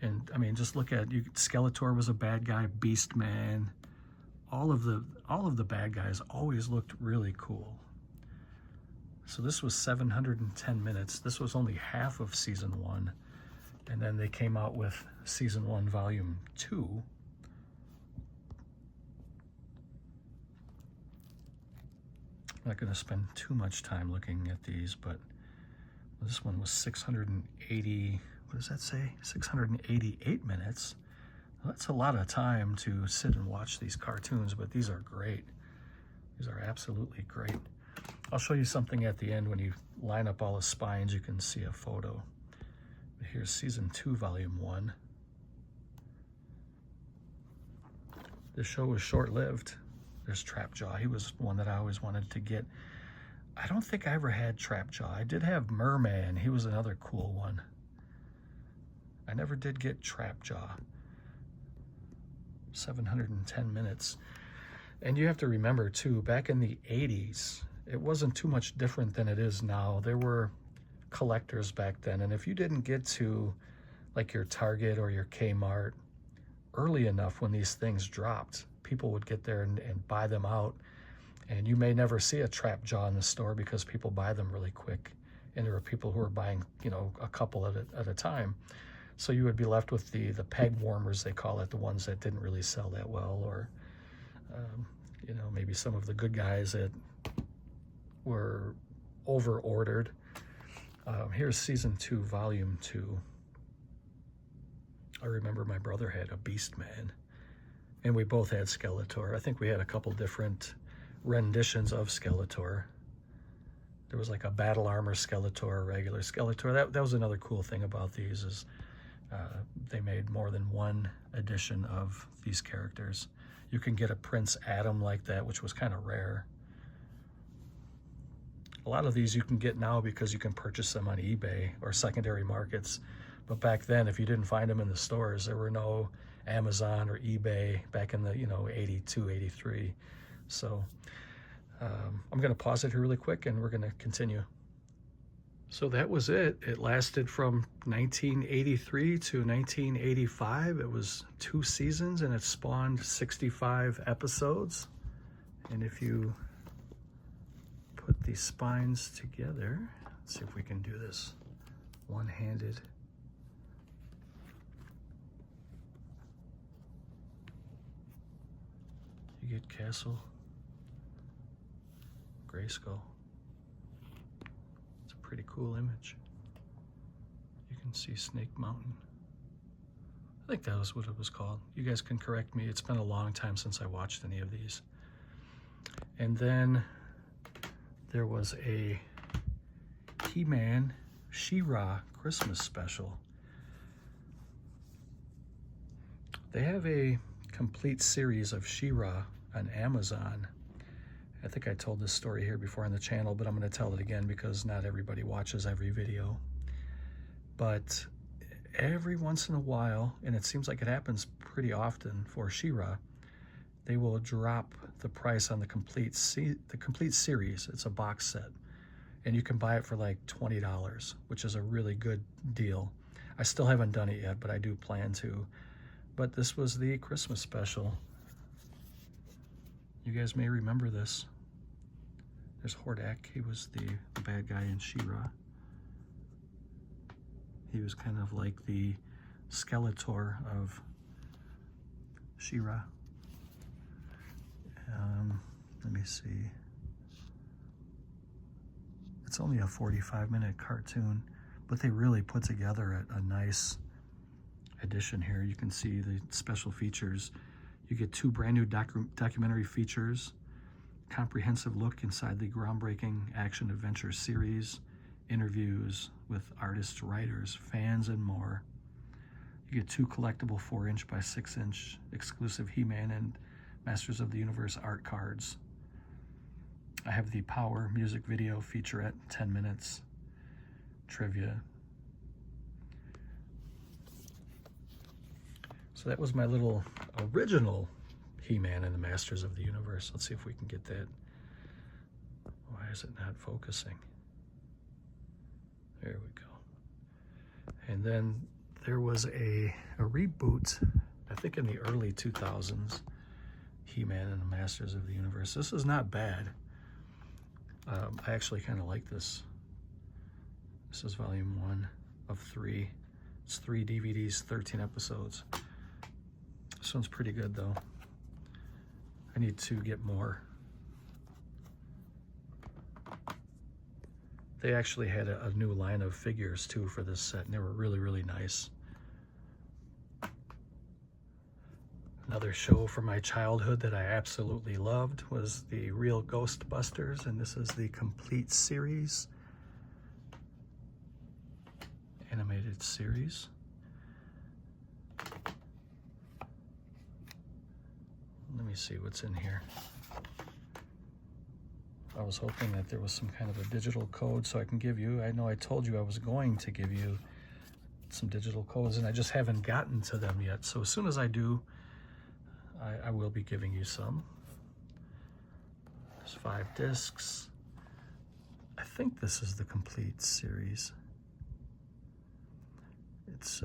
And I mean, just look at, Skeletor was a bad guy, Beastman. All of the bad guys always looked really cool. So this was 710 minutes. This was only half of Season 1. And then they came out with Season 1, Volume 2. I'm not going to spend too much time looking at these, but this one was 680, what does that say? 688 minutes. Well, that's a lot of time to sit and watch these cartoons, but these are great. These are absolutely great. I'll show you something at the end. When you line up all the spines, you can see a photo. Here's Season 2, Volume 1. This show was short-lived. There's Trapjaw. He was one that I always wanted to get. I don't think I ever had Trapjaw. I did have Merman. He was another cool one. I never did get Trapjaw. 710 minutes. And you have to remember, too, back in the 80s, it wasn't too much different than it is now. There were collectors back then, and if you didn't get to like your Target or your Kmart early enough when these things dropped, people would get there and buy them out, and you may never see a Trapjaw in the store because people buy them really quick, and there were people who were buying, you know, a couple at a time. So you would be left with the peg warmers, they call it, the ones that didn't really sell that well, or you know, maybe some of the good guys that were over ordered. Here's Season 2, Volume 2. I remember my brother had a Beastman, and we both had Skeletor. I think we had a couple different renditions of Skeletor. There was like a battle armor Skeletor, a regular Skeletor. That was another cool thing about these, is they made more than one edition of these characters. You can get a Prince Adam like that, which was kind of rare. A lot of these you can get now because you can purchase them on eBay or secondary markets. But back then, if you didn't find them in the stores, there were no Amazon or eBay back in the, 82, 83. So I'm going to pause it here really quick, and we're going to continue. So that was it. It lasted from 1983 to 1985. It was 2 seasons, and it spawned 65 episodes. And if you put these spines together, let's see if we can do this one-handed. You get Castle Grayskull. It's a pretty cool image. You can see Snake Mountain. I think that was what it was called. You guys can correct me. It's been a long time since I watched any of these. And then there was a He-Man She-Ra Christmas special. They have a complete series of She-Ra on Amazon. I think I told this story here before on the channel, but I'm going to tell it again because not everybody watches every video. But every once in a while, and it seems like it happens pretty often for She-Ra, they will drop the price on the complete series. It's a box set, and you can buy it for like $20, which is a really good deal. I still haven't done it yet, but I do plan to. But this was the Christmas special. You guys may remember this. There's Hordak. He was the bad guy in She-Ra. He was kind of like the Skeletor of She-Ra. Let me see. It's only a 45-minute cartoon, but they really put together a nice edition here. You can see the special features. You get 2 brand new documentary features, comprehensive look inside the groundbreaking action-adventure series, interviews with artists, writers, fans, and more. You get 2 collectible 4-inch by 6-inch exclusive He-Man and Masters of the Universe art cards. I have the Power music video featurette, 10 minutes, trivia. So that was my little original He-Man and the Masters of the Universe. Let's see if we can get that. Why is it not focusing? There we go. And then there was a reboot, I think in the early 2000s, He-Man and the Masters of the Universe. This is not bad. I actually kind of like this. This is volume 1 of 3. It's 3 DVDs, 13 episodes. This one's pretty good though. I need to get more. They actually had a new line of figures too for this set, and they were really, really nice. Another show from my childhood that I absolutely loved was the Real Ghostbusters, and this is the complete series, animated series. Let me see what's in here. I was hoping that there was some kind of a digital code so I can give you. I know I told you I was going to give you some digital codes, and I just haven't gotten to them yet. So as soon as I do, I will be giving you some. There's 5 discs. I think this is the complete series. It's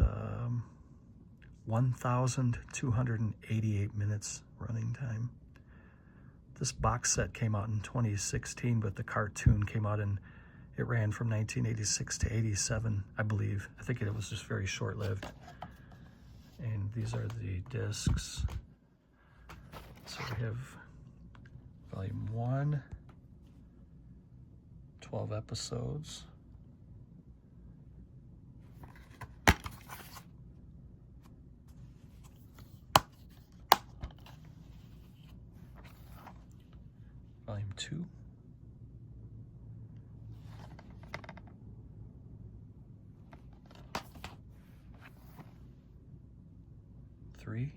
1,288 minutes running time. This box set came out in 2016, but the cartoon came out in, it ran from 1986 to 87, I believe. I think it was just very short-lived. And these are the discs. So we have volume 1, 12 episodes. Volume 2. Three.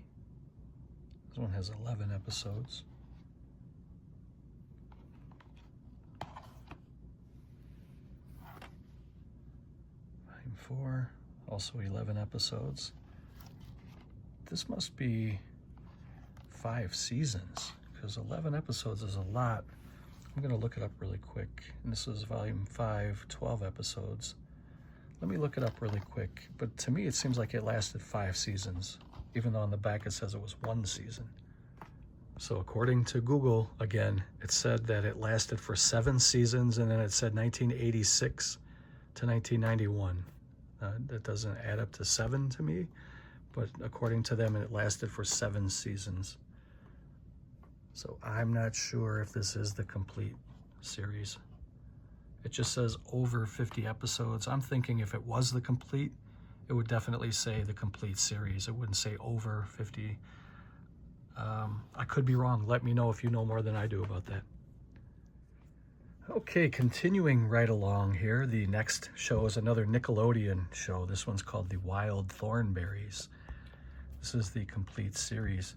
This one has 11 episodes. Volume 4, also 11 episodes. This must be 5 seasons, because 11 episodes is a lot. I'm going to look it up really quick. And this is volume 5, 12 episodes. Let me look it up really quick. But to me, it seems like it lasted 5 seasons, even though on the back it says it was 1 season. So according to Google, again, it said that it lasted for 7 seasons, and then it said 1986 to 1991. That doesn't add up to 7 to me, but according to them, it lasted for 7 seasons. So I'm not sure if this is the complete series. It just says over 50 episodes. I'm thinking if it was the complete, it would definitely say the complete series. It wouldn't say over 50. I could be wrong. Let me know if you know more than I do about that. Okay, continuing right along here, the next show is another Nickelodeon show. This one's called The Wild Thornberrys. This is the complete series.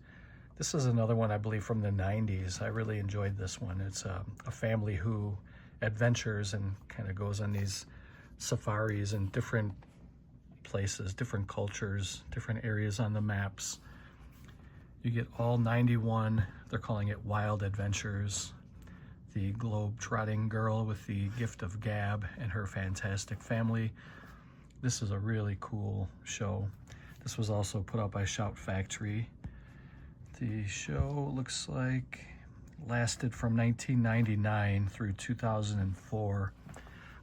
This is another one, I believe, from the 90s. I really enjoyed this one. It's a family who adventures and kind of goes on these safaris in different places, different cultures, different areas on the maps. You get all 91, they're calling it Wild Adventures. The globe-trotting girl with the gift of gab and her fantastic family. This is a really cool show. This was also put out by Shout Factory. The show looks like lasted from 1999 through 2004.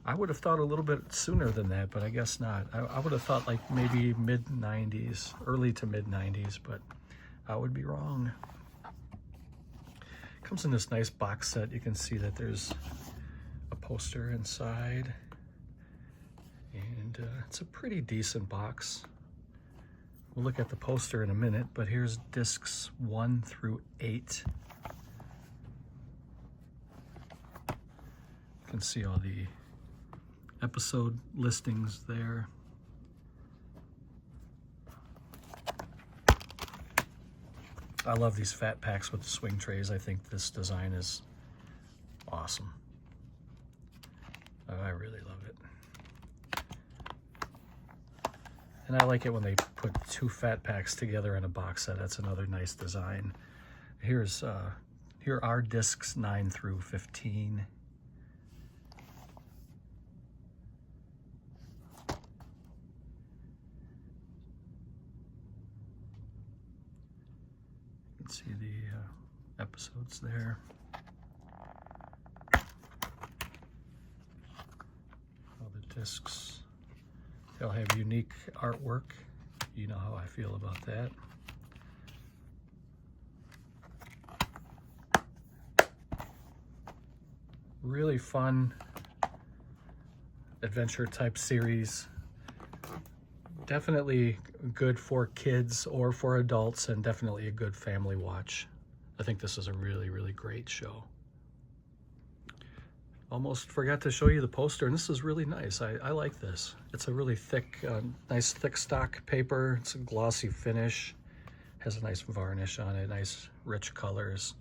I would have thought a little bit sooner than that, but I guess not. I would have thought like maybe mid-90s, early to mid-90s, but I would be wrong. Comes in this nice box set. You can see that there's a poster inside, and it's a pretty decent box. We'll look at the poster in a minute, but here's discs 1 through 8. You can see all the episode listings there. I love these fat packs with the swing trays. I think this design is awesome. I really love it. And I like it when they put two fat packs together in a box set. That's another nice design. Here are discs 9 through 15. You can see the episodes there. All the discs. They'll have unique artwork. You know how I feel about that. Really fun adventure type series. Definitely good for kids or for adults, and definitely a good family watch. I think this is a really, really great show. Almost forgot to show you the poster, and this is really nice. I like this. It's a really thick, nice thick stock paper. It's a glossy finish. Has a nice varnish on it, nice rich colors.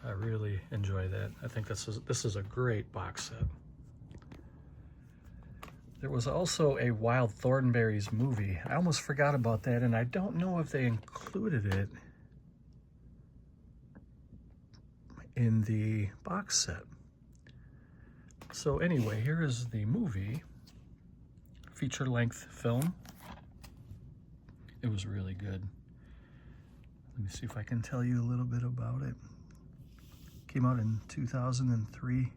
I really enjoy that. I think this is a great box set. There was also a Wild Thornberrys movie. I almost forgot about that, and I don't know if they included it in the box set. So anyway, here is the movie, feature-length film. It was really good. Let me see if I can tell you a little bit about it. Came out in 2003.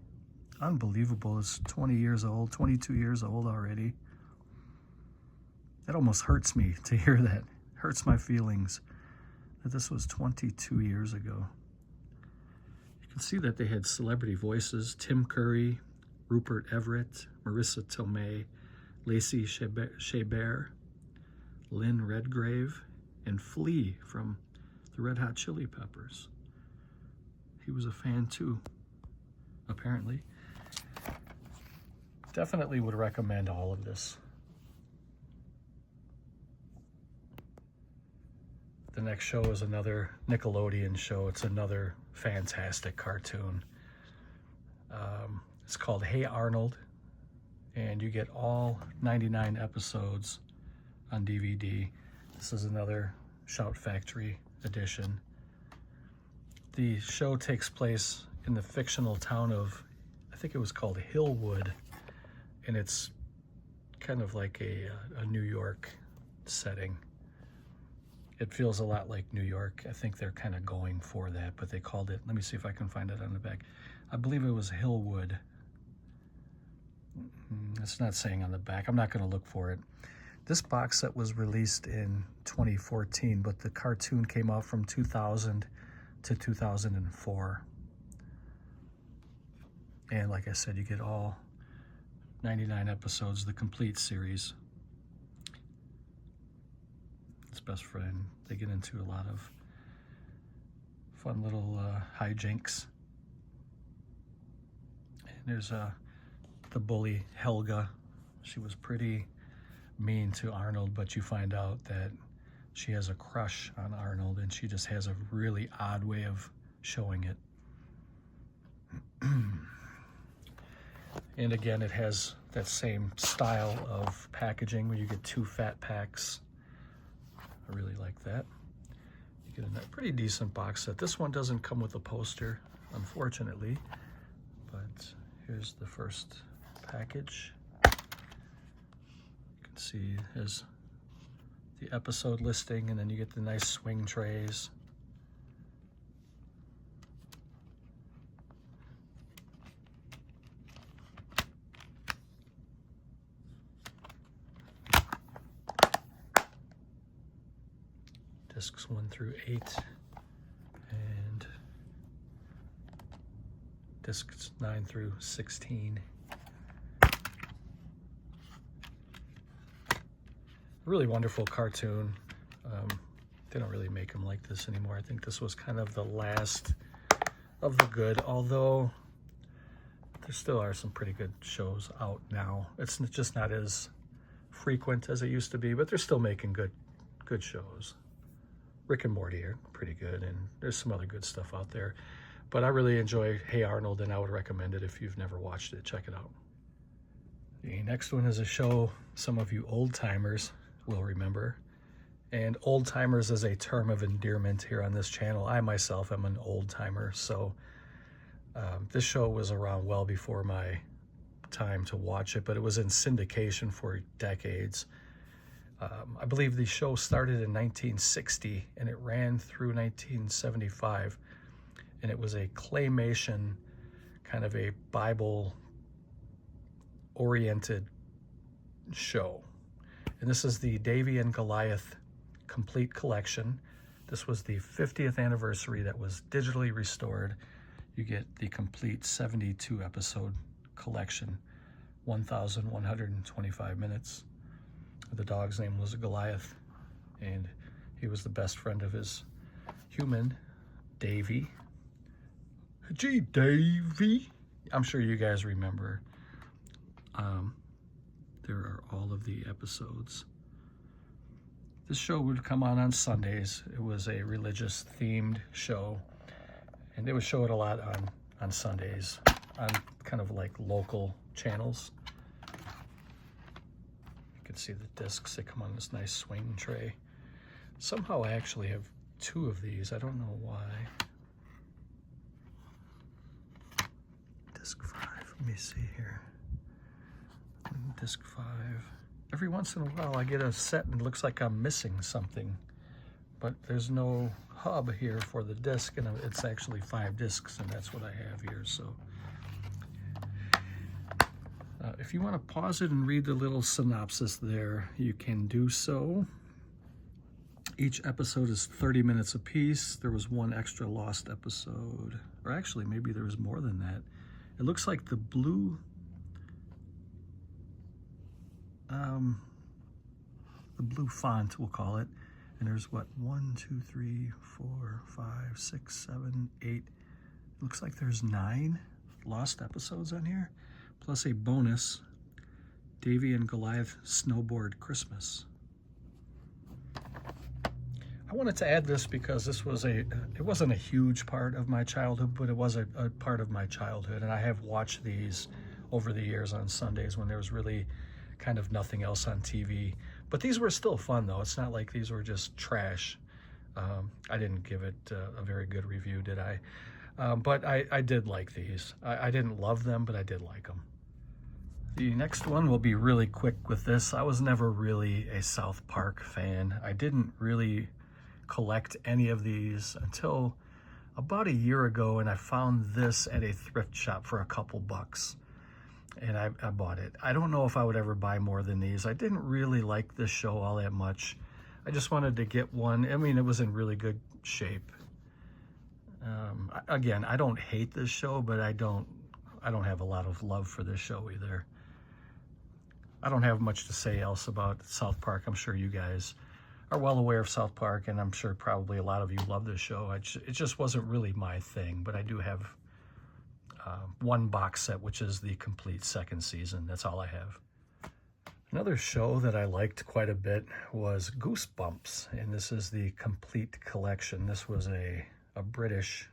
Unbelievable, it's 20 years old, 22 years old already. That almost hurts me to hear that. Hurts my feelings that this was 22 years ago. You can see that they had celebrity voices: Tim Curry, Rupert Everett, Marissa Tomei, Lacey Chabert, Lynn Redgrave, and Flea from the Red Hot Chili Peppers. He was a fan too, apparently. Definitely would recommend all of this. The next show is another Nickelodeon show. It's another fantastic cartoon. It's called Hey Arnold, and you get all 99 episodes on DVD. This is another Shout Factory edition. The show takes place in the fictional town of, I think it was called Hillwood, and it's kind of like a New York setting. It feels a lot like New York. I think they're kind of going for that, but they called it, let me see if I can find it on the back. I believe it was Hillwood. It's not saying on the back. I'm not going to look for it. This box set was released in 2014, but the cartoon came out from 2000 to 2004. And like I said, you get all 99 episodes, the complete series. His best friend, they get into a lot of fun little hijinks. And there's the bully Helga. She was pretty mean to Arnold, but you find out that she has a crush on Arnold, and she just has a really odd way of showing it. And again, it has that same style of packaging where you get two fat packs. I really like that. You get a pretty decent box set. This one doesn't come with a poster, unfortunately, but here's the first package. You can see there's the episode listing, and then you get the nice swing trays. Discs 1 through 8, and discs 9 through 16. Really wonderful cartoon. They don't really make them like this anymore. I think this was kind of the last of the good, although there still are some pretty good shows out now. It's just not as frequent as it used to be, but they're still making good shows. Rick and Morty are pretty good, and there's some other good stuff out there. But I really enjoy Hey Arnold, and I would recommend it if you've never watched it. Check it out. The next one is a show some of you old timers will remember. And old timers is a term of endearment here on this channel. I myself am an old timer, so this show was around well before my time to watch it, but it was in syndication for decades. I believe the show started in 1960 and it ran through 1975, and it was a claymation, kind of a Bible-oriented show. And this is the Davy and Goliath Complete Collection. This was the 50th anniversary that was digitally restored. You get the complete 72 episode collection, 1,125 minutes. The dog's name was Goliath, and he was the best friend of his human, Davy. Gee, Davy. I'm sure you guys remember. There are all of the episodes. This show would come on Sundays. It was a religious themed show, and they would show it a lot on Sundays on kind of like local channels. You can see the discs. They come on this nice swing tray. Somehow I actually have 2 of these. I don't know why. Disc 5. Let me see here. Disc 5. Every once in a while I get a set and it looks like I'm missing something, but there's no hub here for the disc, and it's actually 5 discs, and that's what I have here. So if you want to pause it and read the little synopsis there, you can do so. Each episode is 30 minutes apiece. There was 1 extra lost episode, or actually maybe there was more than that. It looks like the blue font, we'll call it, and there's what, 1, 2, 3, 4, 5, 6, 7, 8. Looks like there's 9 lost episodes on here, plus a bonus, Davy and Goliath Snowboard Christmas. I wanted to add this because this was it wasn't a huge part of my childhood, but it was a part of my childhood, and I have watched these over the years on Sundays when there was really kind of nothing else on TV. But these were still fun, though. It's not like these were just trash. I didn't give it a very good review, did I? But I did like these. I didn't love them, but I did like them. The next one will be really quick with this. I was never really a South Park fan. I didn't really collect any of these until about a year ago, and I found this at a thrift shop for a couple bucks. And I bought it. I don't know if I would ever buy more than these. I didn't really like this show all that much. I just wanted to get one. I mean, it was in really good shape. Again, I don't hate this show, but I don't have a lot of love for this show either. I don't have much to say else about South Park. I'm sure you guys are well aware of South Park, and I'm sure probably a lot of you love this show. It just wasn't really my thing, but I do have 1 box set, which is the complete 2nd season. That's all I have. Another show that I liked quite a bit was Goosebumps, and this is the complete collection. This was a British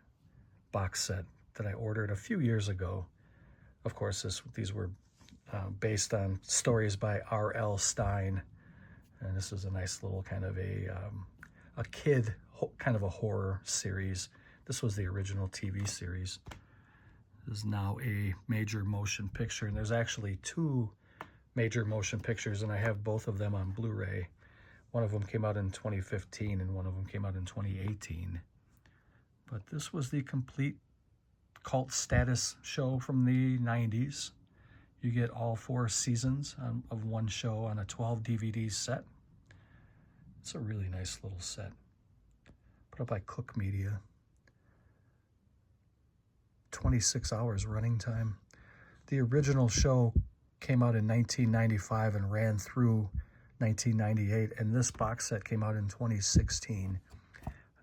box set that I ordered a few years ago. Of course, these were based on stories by R.L. Stine, and this is a nice little kind of a kid kind of a horror series. This was the original TV series. Is now a major motion picture, and there's actually 2 major motion pictures, and I have both of them on Blu-ray. One of them came out in 2015 and one of them came out in 2018. But this was the complete cult status show from the 90s. You get all 4 seasons of one show on a 12 DVD set. It's a really nice little set, put up by Cook Media. 26 hours running time. The original show came out in 1995 and ran through 1998, and this box set came out in 2016.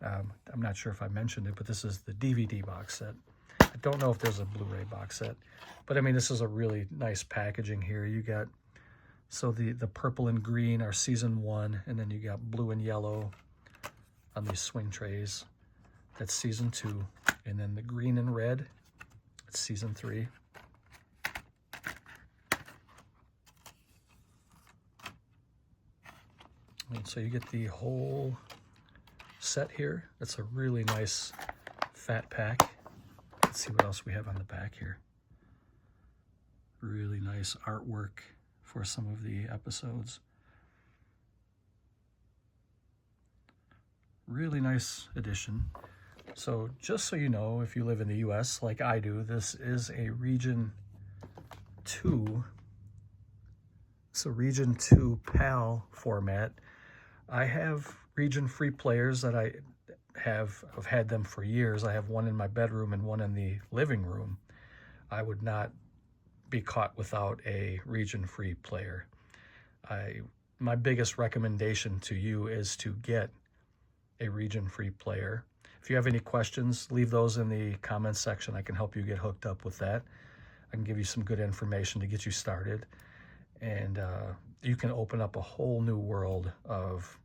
I'm not sure if I mentioned it, but this is the DVD box set. I don't know if there's a Blu-ray box set, but I mean, this is a really nice packaging here. You got, so the purple and green are season 1, and then you got blue and yellow on these swing trays. That's season 2. And then the green and red, it's season 3. So you get the whole set here. It's a really nice fat pack. Let's see what else we have on the back here. Really nice artwork for some of the episodes. Really nice edition. So just so you know, if you live in the US like I do, this is a Region 2. It's a Region 2 PAL format. I have Region free players that I've had them for years. I have one in my bedroom and one in the living room. I would not be caught without a Region free player. My biggest recommendation to you is to get a Region free player. If you have any questions, leave those in the comments section. I can help you get hooked up with that. I can give you some good information to get you started. And you can open up a whole new world of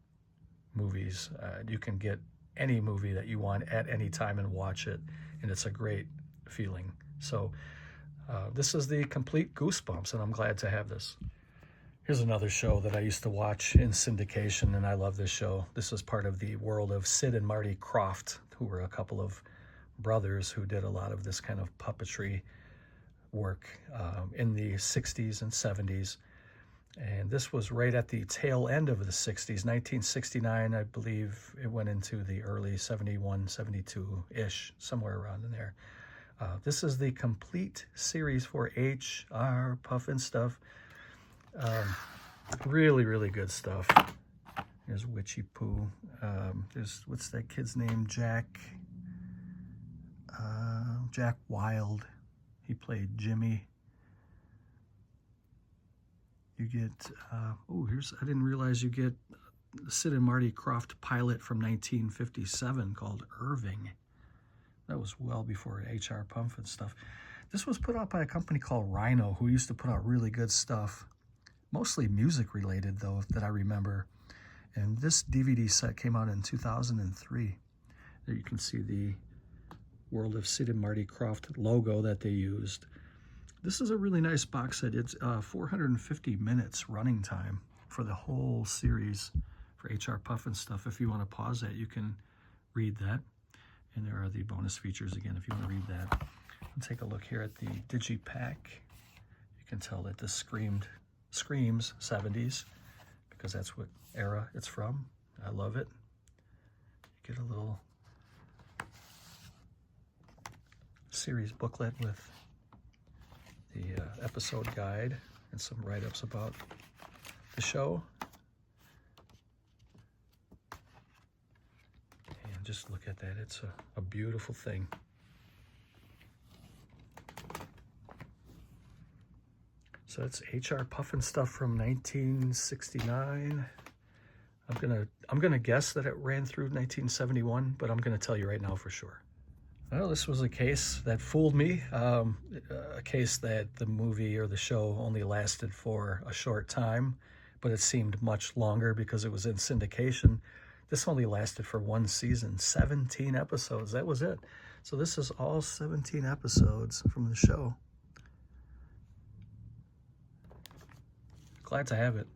movies. You can get any movie that you want at any time and watch it, and it's a great feeling. So this is the complete Goosebumps, and I'm glad to have this. Here's another show that I used to watch in syndication, and I love this show. This is part of the world of Sid and Marty Krofft, who were a couple of brothers who did a lot of this kind of puppetry work in the 60s and 70s. And this was right at the tail end of the 60s, 1969, I believe it went into the early 71, 72-ish, somewhere around in there. This is the complete series for H.R. Pufnstuf. Really, really good stuff. There's Witchy Poo. There's, what's that kid's name? Jack Wild. He played Jimmy. You get, I didn't realize you get the Sid and Marty Krofft pilot from 1957 called Irving. That was well before H.R. Pufnstuf. This was put out by a company called Rhino, who used to put out really good stuff. Mostly music related, though, that I remember. And this DVD set came out in 2003. There you can see the World of Sid and Marty Krofft logo that they used. This is a really nice box set. It's 450 minutes running time for the whole series for H.R. Pufnstuf. If you want to pause that, you can read that. And there are the bonus features again if you want to read that. And take a look here at the Digipack. You can tell that this screams 70s because that's what era it's from. I love it. You get a little series booklet with the episode guide and some write-ups about the show. And just look at that. It's a beautiful thing. So it's H.R. Pufnstuf from 1969. I'm gonna guess that it ran through 1971, but I'm gonna tell you right now for sure. Well, this was a case that fooled me, a case that the movie or the show only lasted for a short time, but it seemed much longer because it was in syndication. This only lasted for one season, 17 episodes, that was it. So this is all 17 episodes from the show. Glad to have it.